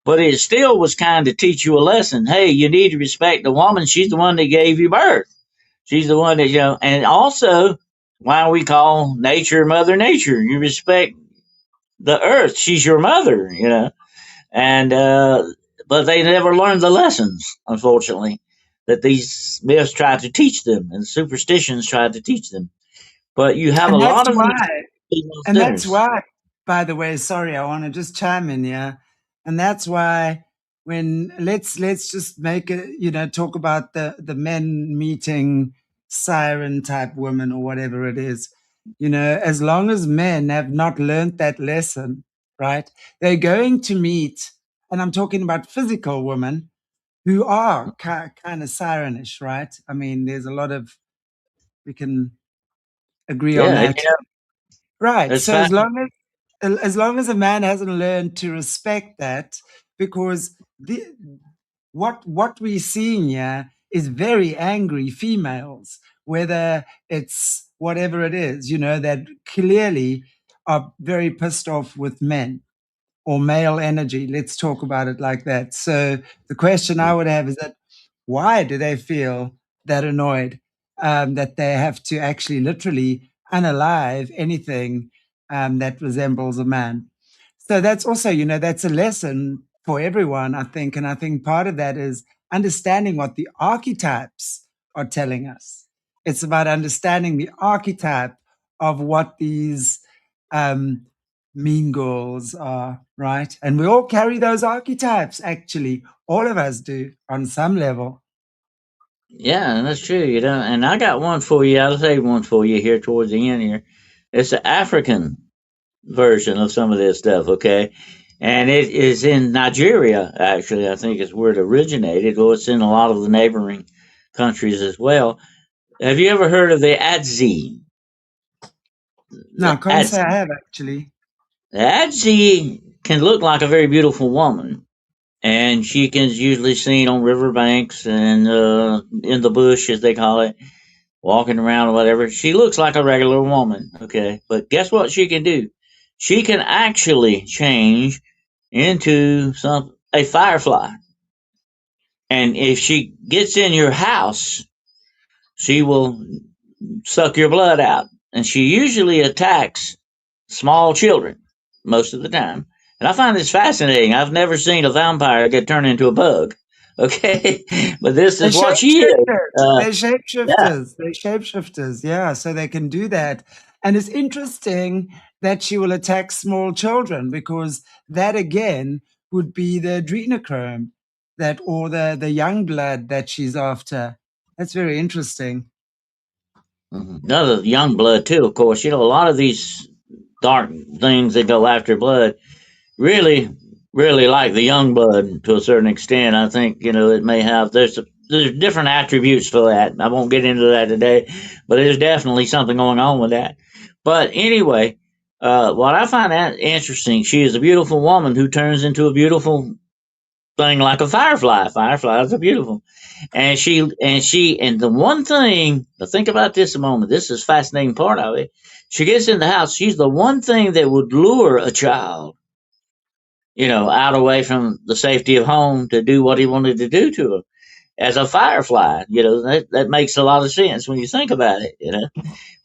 Speaker 2: But it still was kind to teach you a lesson. Hey, you need to respect the woman. She's the one that gave you birth. She's the one that, and also why we call nature Mother Nature. You respect the earth. She's your mother. And, but they never learned the lessons, unfortunately, that these myths tried to teach them and superstitions tried to teach them. But you have a
Speaker 1: And that's
Speaker 2: lot of these
Speaker 1: why,
Speaker 2: female
Speaker 1: and that's
Speaker 2: sinners.
Speaker 1: why, by the way, sorry, I want to just chime in here. And that's why when let's just make it, talk about the men meeting siren type women or whatever it is. As long as men have not learned that lesson, right? They're going to meet, and I'm talking about physical women who are kind of sirenish, right? I mean, there's a lot of, we can agree on
Speaker 2: Yeah,
Speaker 1: that. Right.
Speaker 2: that's
Speaker 1: So
Speaker 2: fine.
Speaker 1: as long as a man hasn't learned to respect that, because what we're seeing here is very angry females, whether it's whatever it is, that clearly are very pissed off with men or male energy. Let's talk about it like that. So the question I would have is that why do they feel that annoyed that they have to actually literally unalive anything that resembles a man? So that's also, that's a lesson for everyone, I think. And I think part of that is understanding what the archetypes are telling us. It's about understanding the archetype of what these um, mean girls are, right? And we all carry those archetypes, actually. All of us do on some level.
Speaker 2: Yeah, that's true. And I got one for you. I'll save one for you here towards the end here. It's the African version of some of this stuff, okay? And it is in Nigeria, actually. I think is where it originated, or it's in a lot of the neighboring countries as well. Have you ever heard of the Adzi?
Speaker 1: No, I
Speaker 2: The
Speaker 1: can't say I
Speaker 2: Adzi.
Speaker 1: have, actually.
Speaker 2: The Adzi can look like a very beautiful woman, and she can usually seen on riverbanks and in the bush, as they call it, walking around or whatever. She looks like a regular woman, okay? But guess what she can do? She can actually change into a firefly. And if she gets in your house, she will suck your blood out. And she usually attacks small children most of the time. And I find this fascinating. I've never seen a vampire get turned into a bug. Okay, but this
Speaker 1: They're
Speaker 2: is what she is.
Speaker 1: shapeshifters.
Speaker 2: Uh,
Speaker 1: They're
Speaker 2: yeah.
Speaker 1: shapeshifters. They're shapeshifters. Yeah, so they can do that. And it's interesting that she will attack small children because that again would be the adrenochrome that or the young blood that she's after. That's very interesting.
Speaker 2: Another young blood too, of course. A lot of these dark things that go after blood really, really like the young blood to a certain extent. I think it may have there's different attributes for that. I won't get into that today, but there's definitely something going on with that. But anyway, what I find that interesting, she is a beautiful woman who turns into a beautiful thing like a firefly. Fireflies are beautiful, and the one thing. Now think about this a moment. This is a fascinating part of it. She gets in the house. She's the one thing that would lure a child out away from the safety of home to do what he wanted to do to him as a firefly. That makes a lot of sense when you think about it.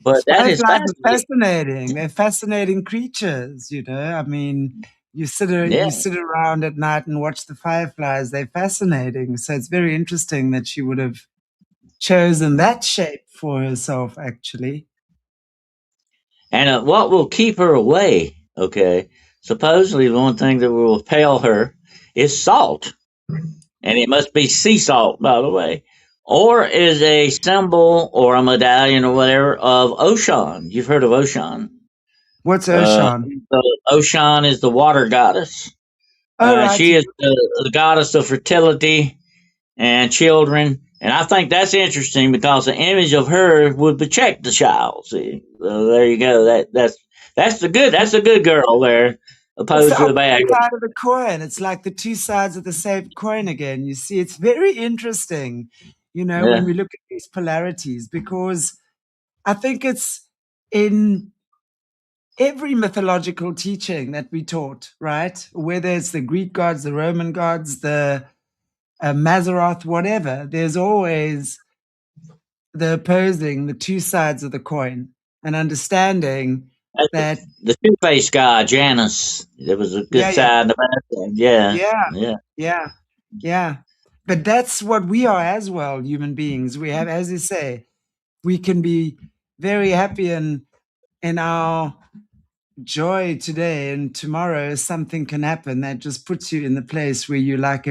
Speaker 2: But that is
Speaker 1: Fireflies are
Speaker 2: fascinating.
Speaker 1: fascinating. They're fascinating creatures, I mean,
Speaker 2: Yeah.
Speaker 1: you sit around at night and watch the fireflies. They're fascinating. So it's very interesting that she would have chosen that shape for herself, actually.
Speaker 2: And what will keep her away, okay? Supposedly, the one thing that will repel her is salt. And it must be sea salt, by the way. Or is a symbol or a medallion or whatever of Oshan. You've heard of Oshan.
Speaker 1: What's
Speaker 2: Uh,
Speaker 1: Ocean?
Speaker 2: Oshan is the water goddess.
Speaker 1: Oh, right.
Speaker 2: She is the goddess of fertility and children. And I think that's interesting because the image of her would protect the child. See, so there you go. That's the good girl there,
Speaker 1: It's the
Speaker 2: opposed to the bad
Speaker 1: opposite
Speaker 2: girl.
Speaker 1: side of the coin. It's like the two sides of the same coin again. You see, it's very interesting, when
Speaker 2: Yeah,
Speaker 1: we look at these polarities, because I think it's in every mythological teaching that we taught, right? Whether it's the Greek gods, the Roman gods, the Maseroth, whatever, there's always the opposing, the two sides of the coin, and understanding
Speaker 2: that's
Speaker 1: that,
Speaker 2: the two-faced guy, Janus. There was a good
Speaker 1: yeah, yeah,
Speaker 2: side and a bad side. Yeah,
Speaker 1: yeah,
Speaker 2: yeah.
Speaker 1: yeah, yeah. But that's what we are as well, human beings. We have, as you say, we can be very happy in our joy today, and tomorrow something can happen that just puts you in the place where you like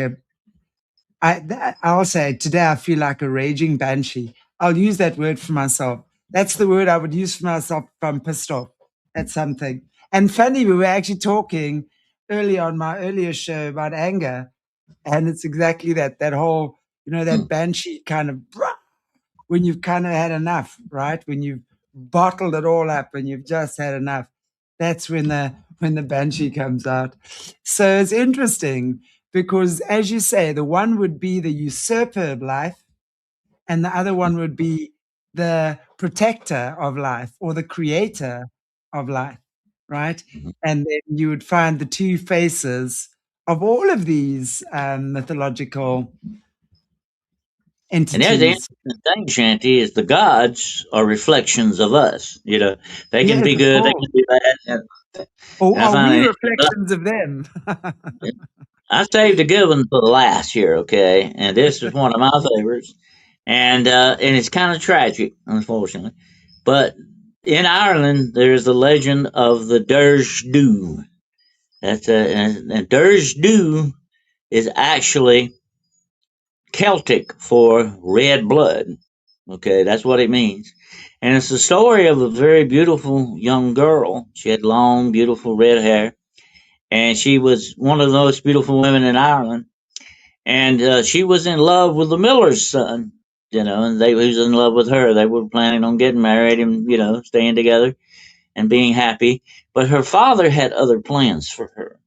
Speaker 1: I'll say today I feel like a raging banshee. I'll use that word for myself. That's the word I would use for myself if I'm pissed off at something. And funny, we were actually talking earlier on my earlier show about anger, and it's exactly that whole, that banshee kind of, when you've kind of had enough, right? When you've bottled it all up and you've just had enough, that's when the banshee comes out. So it's interesting because, as you say, the one would be the usurper of life, and the other one would be the protector of life or the creator of life, right? And then you would find the two faces of all of these mythological
Speaker 2: And there's the
Speaker 1: entities.
Speaker 2: interesting thing, Shanty, is the gods are reflections of us. They can
Speaker 1: Yes,
Speaker 2: be
Speaker 1: of
Speaker 2: good, they
Speaker 1: course.
Speaker 2: can be bad,
Speaker 1: Or
Speaker 2: and I
Speaker 1: are
Speaker 2: find
Speaker 1: we
Speaker 2: it.
Speaker 1: reflections of them?
Speaker 2: I saved a good one for the last here, okay? And this is one of my favorites, and it's kind of tragic, unfortunately. But in Ireland, there's the legend of the Dearg Due. And Dearg Due is actually Celtic for red blood. Okay, that's what it means. And it's the story of a very beautiful young girl. She had long, beautiful red hair, and she was one of the most beautiful women in Ireland. And she was in love with the miller's son, and he was in love with her. They were planning on getting married and staying together and being happy. But her father had other plans for her.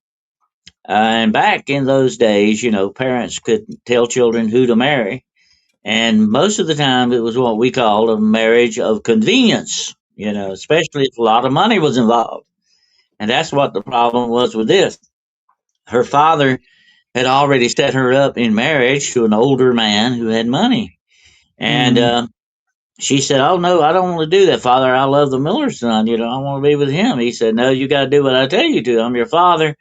Speaker 2: And back in those days, parents could tell children who to marry, and most of the time it was what we called a marriage of convenience. Especially if a lot of money was involved. And that's what the problem was with this. Her father had already set her up in marriage to an older man who had money. And
Speaker 1: Mm,
Speaker 2: she said, "Oh, no, I don't want to do that, Father. I love the miller's son. I want to be with him." He said, "No, you got to do what I tell you to. I'm your father.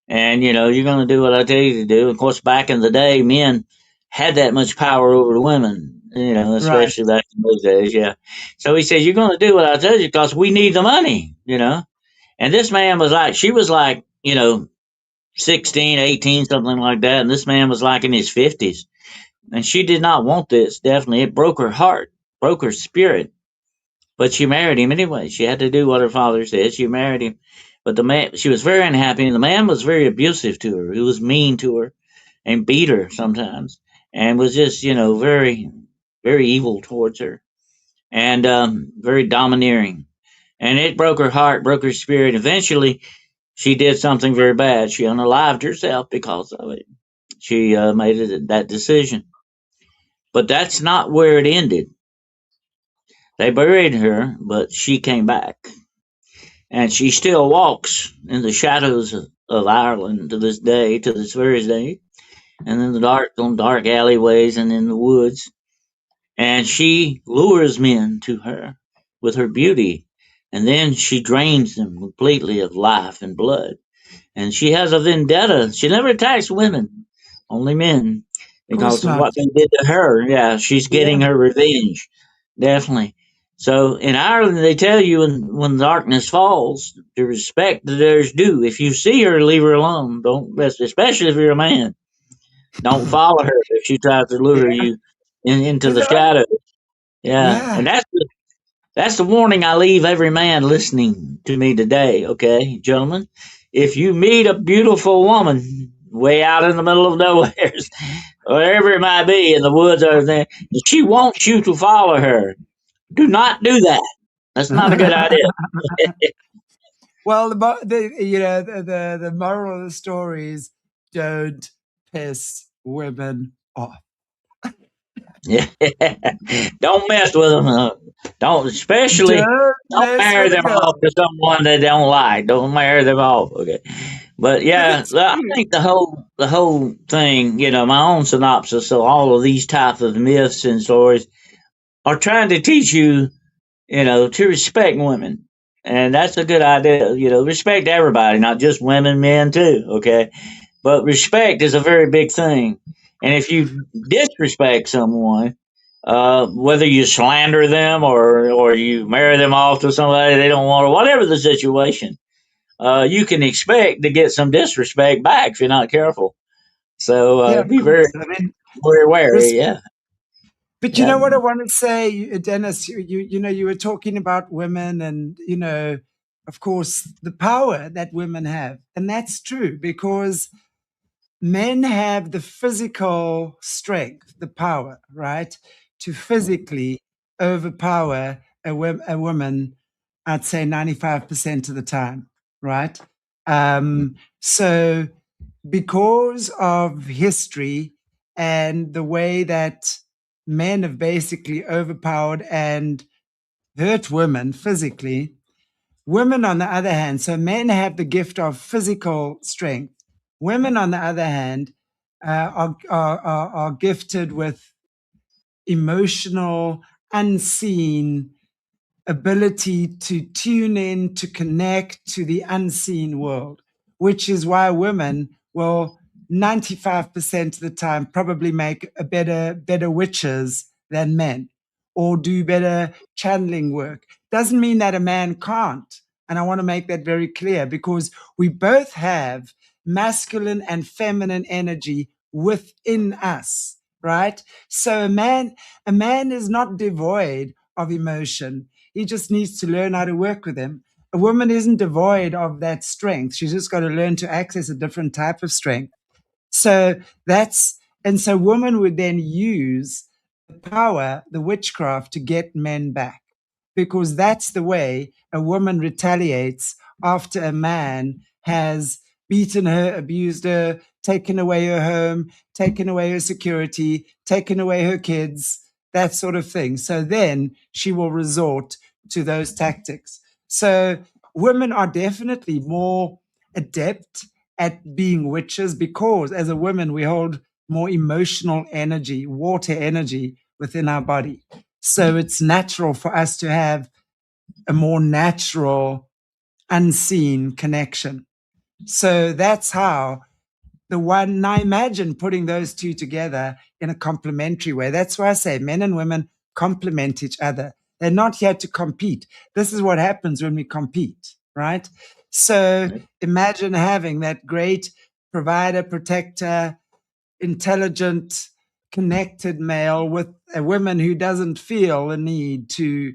Speaker 2: And, you're going to do what I tell you to do." Of course, back in the day, men had that much power over the women,
Speaker 1: right.
Speaker 2: especially back in those days. Yeah. So he said, "You're going to do what I tell you because we need the money. And this man was like, she was like, 16, 18, something like that. And this man was like in his 50s. And she did not want this, definitely. It broke her heart, broke her spirit. But she married him anyway. She had to do what her father said. She married him. But the man, she was very unhappy. And the man was very abusive to her. He was mean to her and beat her sometimes and was just, very, very evil towards her and very domineering. And it broke her heart, broke her spirit. Eventually, she did something very bad. She unalived herself because of it. She made that decision. But that's not where it ended. They buried her, but she came back. And she still walks in the shadows of Ireland to this day, to this very day, and in the dark alleyways and in the woods. And she lures men to her with her beauty, and then she drains them completely of life and blood. And she has a vendetta. She never attacks women, only men,
Speaker 1: Of course
Speaker 2: because of
Speaker 1: not.
Speaker 2: what they did to her. Yeah, she's
Speaker 1: Yeah.
Speaker 2: getting her revenge, definitely. So in Ireland, they tell you when darkness falls to respect the Dearg Due. If you see her, leave her alone. Don't, especially if you're a man. Don't follow her if she tries to lure
Speaker 1: Yeah.
Speaker 2: you into
Speaker 1: Is
Speaker 2: the
Speaker 1: that right?
Speaker 2: shadows. Yeah,
Speaker 1: Yeah.
Speaker 2: and that's the warning I leave every man listening to me today, okay, gentlemen? If you meet a beautiful woman way out in the middle of nowhere, wherever it might be in the woods or everything, and she wants you to follow her. Do not do that. That's not a good idea.
Speaker 1: Well, the moral of the story is don't piss women off.
Speaker 2: Yeah. Don't mess with them. Don't, especially,
Speaker 1: Don't
Speaker 2: don't
Speaker 1: mess
Speaker 2: marry
Speaker 1: with
Speaker 2: them off
Speaker 1: girls.
Speaker 2: to someone they don't like. Don't marry them off. Okay. But
Speaker 1: But
Speaker 2: yeah,
Speaker 1: it's
Speaker 2: well, I
Speaker 1: true.
Speaker 2: think the whole thing, my own synopsis of all of these types of myths and stories are trying to teach you, to respect women. And that's a good idea. Respect everybody, not just women, men too. Okay. But respect is a very big thing. And if you disrespect someone, whether you slander them or you marry them off to somebody they don't want, or whatever the situation, you can expect to get some disrespect back if you're not careful. So
Speaker 1: Yeah, of
Speaker 2: be very,
Speaker 1: course. I mean,
Speaker 2: very wary.
Speaker 1: res-
Speaker 2: Yeah,
Speaker 1: but you
Speaker 2: yeah,
Speaker 1: know what I want to say, Dennis. You were talking about women, and of course, the power that women have, and that's true because men have the physical strength, the power, right, to physically overpower a woman, I'd say 95% of the time, right? So, because of history and the way that men have basically overpowered and hurt women physically, women, on the other hand, so men have the gift of physical strength. Women, on the other hand, are gifted with emotional, unseen ability to tune in, to connect to the unseen world, which is why women will 95% of the time probably make a better witches than men or do better channeling work. Doesn't mean that a man can't. And I want to make that very clear because we both have masculine and feminine energy within us, right? So a man is not devoid of emotion. He just needs to learn how to work with them. A woman isn't devoid of that strength. She's just got to learn to access a different type of strength. So that's, and so women would then use the power, the witchcraft to get men back because that's the way a woman retaliates after a man has beaten her, abused her, taken away her home, taken away her security, taken away her kids, that sort of thing. So then she will resort to those tactics. So women are definitely more adept at being witches because as a woman we hold more emotional energy, water energy within our body. So it's natural for us to have a more natural, unseen connection. So that's how the one, now imagine putting those two together in a complementary way. That's why I say men and women complement each other. They're not here to compete. This is what happens when we compete, right? So imagine having that great provider, protector, intelligent, connected male with a woman who doesn't feel a need to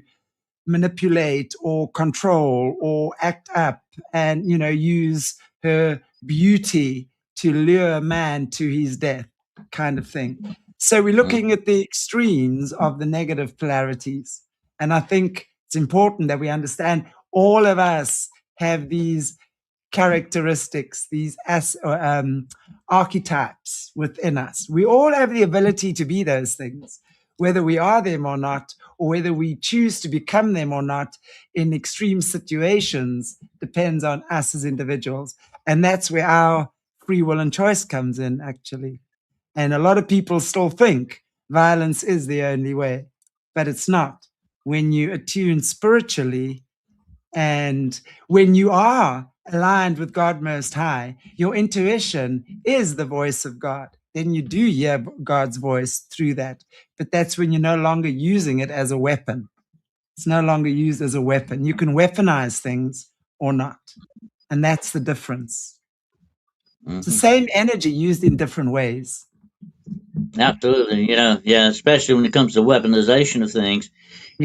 Speaker 1: manipulate or control or act up and use her beauty to lure a man to his death, kind of thing. So we're looking at the extremes of the negative polarities, and I think it's important that we understand all of us have these characteristics, these archetypes within us. We all have the ability to be those things, whether we are them or not, or whether we choose to become them or not in extreme situations depends on us as individuals. And that's where our free will and choice comes in, actually. And a lot of people still think violence is the only way, but it's not. When you attune spiritually, and when you are aligned with God Most High, your intuition is the voice of God. Then you do hear God's voice through that. But that's when you're no longer using it as a weapon. It's no longer used as a weapon. You can weaponize things or not. And that's the difference. It's the
Speaker 2: hmm
Speaker 1: same energy used in different ways.
Speaker 2: absolutely. Yeah, especially when it comes to weaponization of things.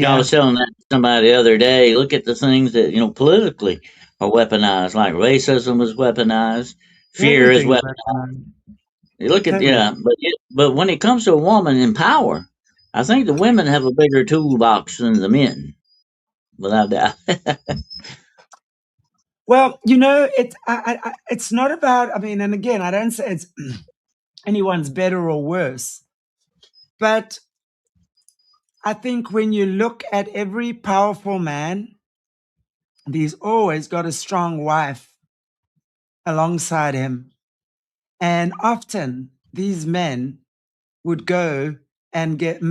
Speaker 2: I
Speaker 1: Yeah.
Speaker 2: was telling that to somebody the other day. Look at the things that politically are weaponized, like racism is weaponized, fear is
Speaker 1: Everything's
Speaker 2: weaponized.
Speaker 1: weaponized.
Speaker 2: You look at
Speaker 1: Totally.
Speaker 2: yeah, but when it comes to a woman in power, I think the women have a bigger toolbox than the men, without doubt.
Speaker 1: Well, it's not about. I mean, and again, I don't say it's anyone's better or worse, but I think when you look at every powerful man, he's always got a strong wife alongside him, and often these men would go and get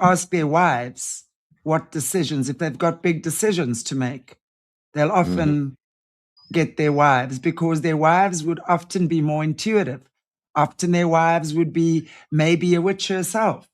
Speaker 1: ask their wives what decisions, if they've got big decisions to make, they'll
Speaker 2: Hmm.
Speaker 1: often get their wives, because their wives would often be more intuitive. Often their wives would be maybe a witch herself,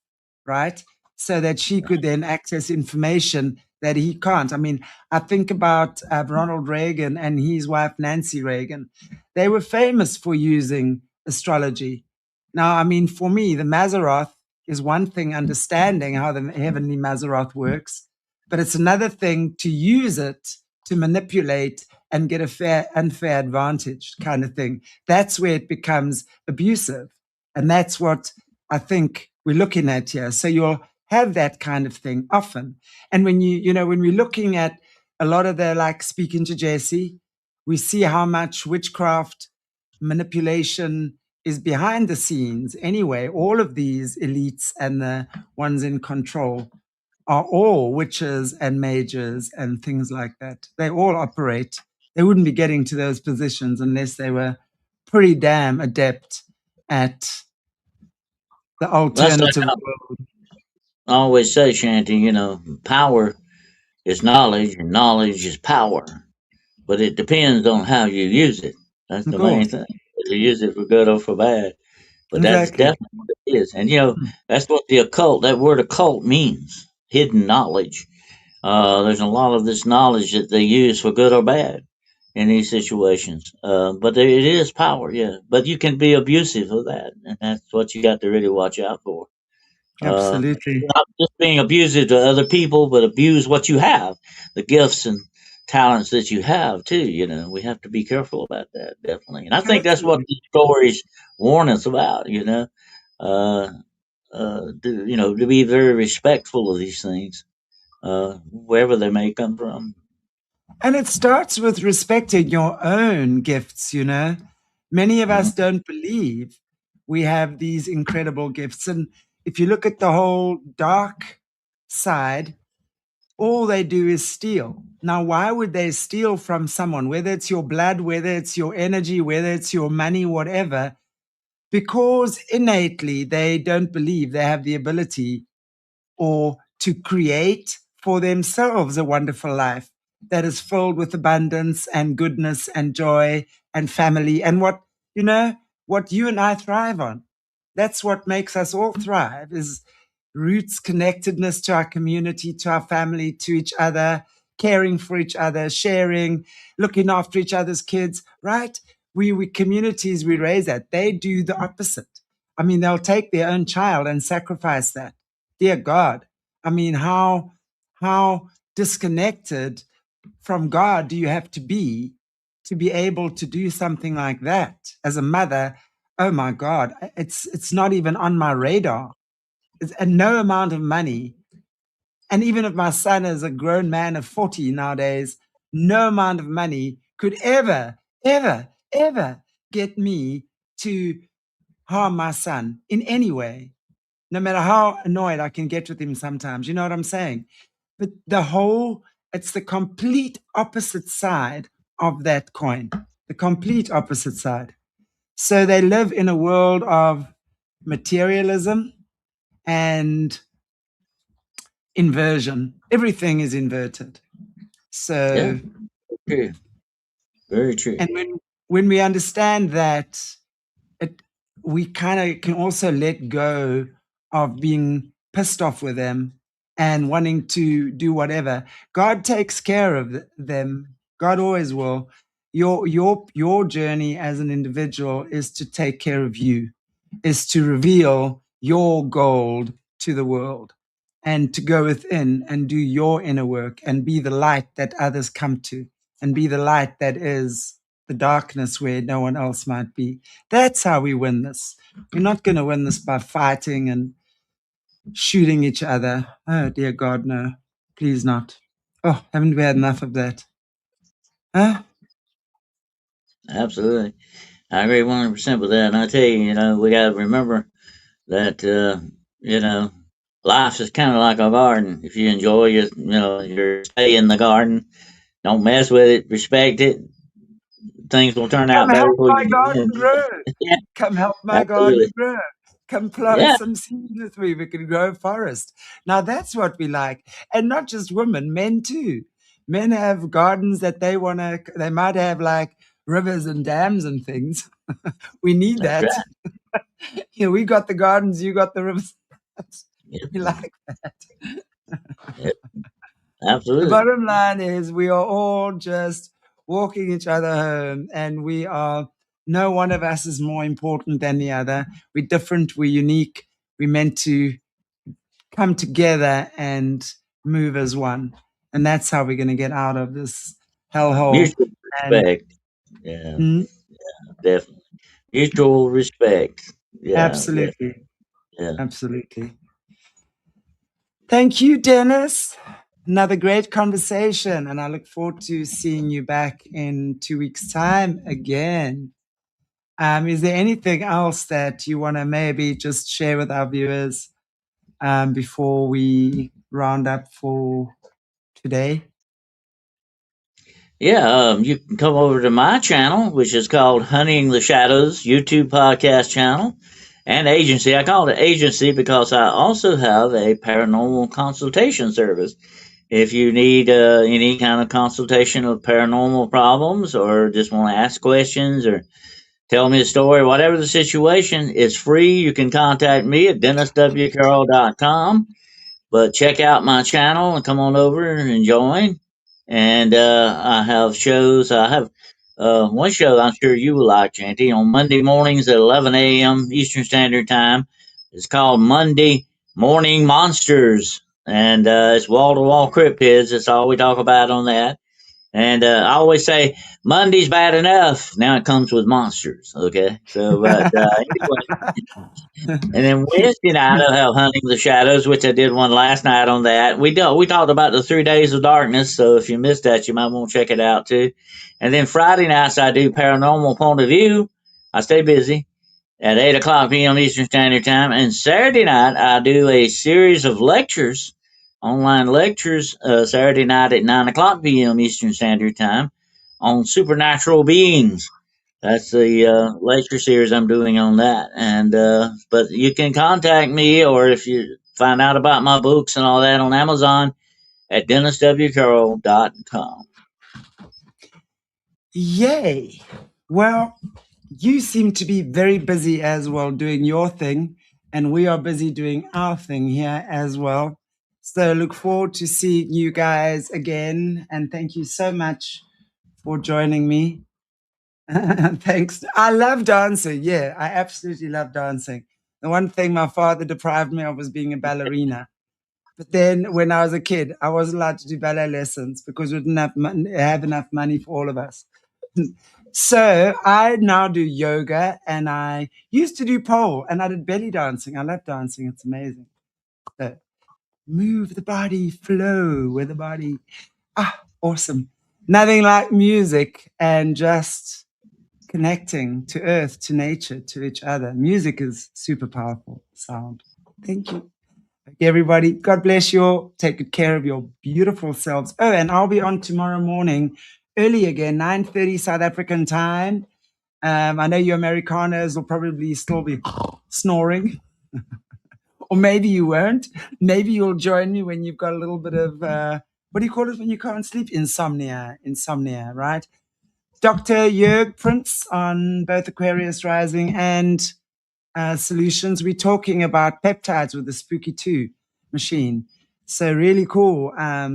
Speaker 1: right? So that she could then access information that he can't. I mean, I think about Ronald Reagan and his wife, Nancy Reagan. They were famous for using astrology. Now, I mean, for me, the Mazzaroth is one thing, understanding how the heavenly Mazzaroth works, but it's another thing to use it to manipulate and get a fair, unfair advantage kind of thing. That's where it becomes abusive. And that's what I think we're looking at here. So you'll have that kind of thing often. And when when we're looking at a lot of the, like speaking to Jesse, we see how much witchcraft manipulation is behind the scenes. Anyway, all of these elites and the ones in control are all witches and mages and things like that. They all operate. They wouldn't be getting to those positions unless they were pretty damn adept at the
Speaker 2: That's like
Speaker 1: alternative world.
Speaker 2: I always say, Shanty. Power is knowledge, and knowledge is power. But it depends on how you use it. That's
Speaker 1: Of
Speaker 2: the main
Speaker 1: course.
Speaker 2: thing. If you use it for good or for bad. But that's
Speaker 1: Exactly.
Speaker 2: definitely what it is. And that's what the occult, that word occult means. Hidden knowledge. There's a lot of this knowledge that they use for good or bad in these situations. But it is power, yeah. But you can be abusive of that, and that's what you got to really watch out for.
Speaker 1: Absolutely.
Speaker 2: Not just being abusive to other people, but abuse what you have, the gifts and talents that you have too. We have to be careful about that, definitely. And I think that's what
Speaker 1: Totally.
Speaker 2: these stories warn us about. Uh, to be very respectful of these things, wherever they may come from.
Speaker 1: And it starts with respecting your own gifts. Many of
Speaker 2: Mhm.
Speaker 1: us don't believe we have these incredible gifts. And if you look at the whole dark side, all they do is steal. Now, why would they steal from someone, whether it's your blood, whether it's your energy, whether it's your money, whatever? Because innately they don't believe they have the ability or to create for themselves a wonderful life that is filled with abundance and goodness and joy and family and you know what you and I thrive on. That's what makes us all thrive, is roots, connectedness to our community, to our family, to each other, caring for each other, sharing, looking after each other's kids, right? We communities we raise at, they do the opposite. I mean, they'll take their own child and sacrifice that. Dear God. I mean, how disconnected from God do you have to be able to do something like that as a mother? Oh my God, it's not even on my radar. And no amount of money, and even if my son is a grown man of 40 nowadays, no amount of money could ever get me to harm my son in any way, no matter how annoyed I can get with him sometimes. You know what I'm saying? But it's the complete opposite side of that coin, the complete opposite side. So they live in a world of materialism and inversion. Everything is inverted.
Speaker 2: Yeah,
Speaker 1: So,
Speaker 2: true. Very true.
Speaker 1: and when we understand that, it we kind of can also let go of being pissed off with them and wanting to do whatever. God takes care of them. God always will. Your journey as an individual is to take care of you, is to reveal your gold to the world, and to go within and do your inner work and be the light that others come to, and be the light that is. the darkness where no one else might be. That's how we win this. We're not going to win this by fighting and shooting each other. Oh, dear God, no. Please not. Oh, haven't we had enough of that? Huh?
Speaker 2: Absolutely. I agree 100% with that. And I tell you, we got to remember that, life is kind of like a garden. If you enjoy your stay in the garden, don't mess with it, respect it, things will turn
Speaker 1: Come
Speaker 2: out better
Speaker 1: help
Speaker 2: for
Speaker 1: my
Speaker 2: you.
Speaker 1: garden grow.
Speaker 2: Yeah,
Speaker 1: Come help my garden
Speaker 2: absolutely.
Speaker 1: grow. Come plant
Speaker 2: Yeah,
Speaker 1: some seeds with me. We can grow a forest. Now that's what we like. And not just women, men too. Men have gardens that they might have like rivers and dams and things. We need
Speaker 2: that's
Speaker 1: that.
Speaker 2: right.
Speaker 1: Yeah, we got the gardens, you got the rivers.
Speaker 2: Yep,
Speaker 1: We like that.
Speaker 2: yep,
Speaker 1: The
Speaker 2: absolutely.
Speaker 1: bottom line is we are all just walking each other home, and no one of us is more important than the other. We're different, we're unique, we're meant to come together and move as one. And that's how we're going to get out of this hellhole.
Speaker 2: Mutual
Speaker 1: And
Speaker 2: respect. Yeah,
Speaker 1: mm,
Speaker 2: definitely. Mutual respect. Yeah, definitely.
Speaker 1: absolutely,
Speaker 2: Yeah.
Speaker 1: absolutely. Thank you, Dennis. Another great conversation, and I look forward to seeing you back in 2 weeks' time again. Is there anything else that you want to maybe just share with our viewers before we round up for today?
Speaker 2: Yeah, you can come over to my channel, which is called Hunting the Shadows YouTube podcast channel and agency. I call it agency because I also have a paranormal consultation service. If you need any kind of consultation of paranormal problems or just want to ask questions or tell me a story, whatever the situation, it's free. You can contact me at denniswcarroll.com. But check out my channel and come on over and join. And I have shows. I have one show I'm sure you will like, Chanty, on Monday mornings at 11 a.m. Eastern Standard Time. It's called Monday Morning Monsters. And it's wall to wall cryptids. That's all we talk about on that. And I always say Monday's bad enough. Now it comes with monsters. Okay. So, but anyway, and then Wednesday night I'll have Hunting the Shadows, which I did one last night on that. We talked about the 3 days of darkness, so if you missed that, you might want to check it out too. And then Friday nights I do Paranormal Point of View. I stay busy at 8 o'clock p.m. Eastern Standard Time. And Saturday night I do a series of lectures, online lectures, Saturday night at 9 o'clock p.m. Eastern Standard Time on supernatural beings. That's the lecture series I'm doing on that. And but you can contact me, or if you find out about my books and all that on Amazon at denniswcarroll.com.
Speaker 1: Yay. Well, you seem to be very busy as well doing your thing, and we are busy doing our thing here as well. So look forward to seeing you guys again, and thank you so much for joining me. Thanks. I love dancing. Yeah, I absolutely love dancing. The one thing my father deprived me of was being a ballerina. But then when I was a kid, I wasn't allowed to do ballet lessons because we didn't have enough money for all of us. So I now do yoga, and I used to do pole, and I did belly dancing. I love dancing. It's amazing. So move the body, flow with the body. Awesome. Nothing like music and just connecting to earth, to nature, to each other. Music is super powerful sound. Thank you. Okay, everybody, God bless you all. Take good care of your beautiful selves. Oh, and I'll be on tomorrow morning, early again, 9:30 South African time. I know you Americaners will probably still be snoring, or maybe you won't. Maybe you'll join me when you've got a little bit of, what do you call it when you can't sleep? Insomnia, right? Dr. Jörg Prince on both Aquarius Rising and Solutions. We're talking about peptides with the Spooky 2 machine. So really cool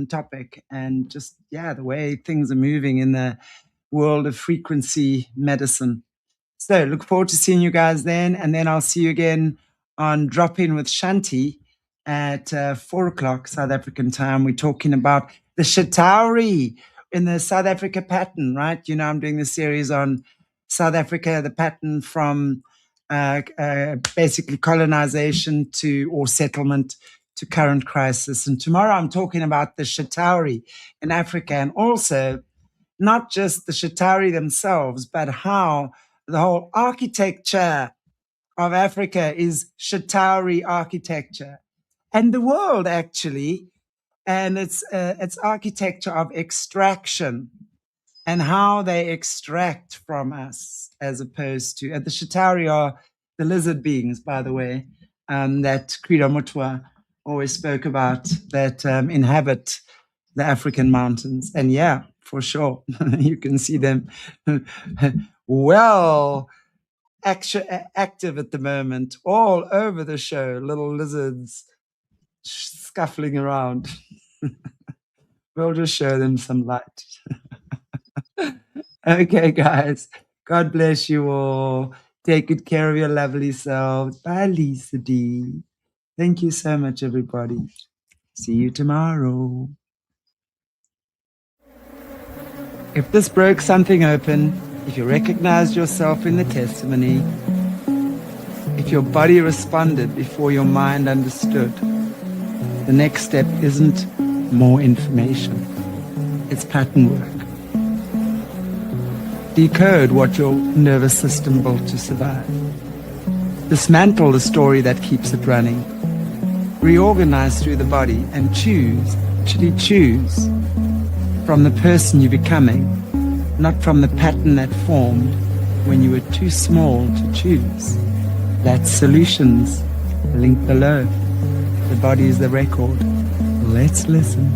Speaker 1: topic, and just, yeah, the way things are moving in the world of frequency medicine. So look forward to seeing you guys then, and then I'll see you again on Drop In with Shanti at 4 o'clock South African time. We're talking about the Shatauri. in the South Africa pattern, right? You know, I'm doing the series on South Africa, the pattern from basically colonization or settlement to current crisis. And tomorrow I'm talking about the Shatauri in Africa, and also not just the Shatauri themselves, but how the whole architecture of Africa is Shatauri architecture, and the world actually, and it's architecture of extraction and how they extract from us, as opposed to the Shatauri are the lizard beings, by the way, that Credo Mutwa always spoke about, that inhabit the African mountains. And yeah, for sure, you can see them well active at the moment, all over the show, little lizards scuffling around. We'll just show them some light. Okay, guys. God bless you all. Take good care of your lovely selves. Bye, Lisa D. Thank you so much, everybody. See you tomorrow. If this broke something open, if you recognized yourself in the testimony, if your body responded before your mind understood, the next step isn't more information. It's pattern work. Decode what your nervous system built to survive. Dismantle the story that keeps it running. Reorganize through the body and choose from the person you're becoming, not from the pattern that formed when you were too small to choose. That's Solutions. Link below. The body is the record. Let's listen.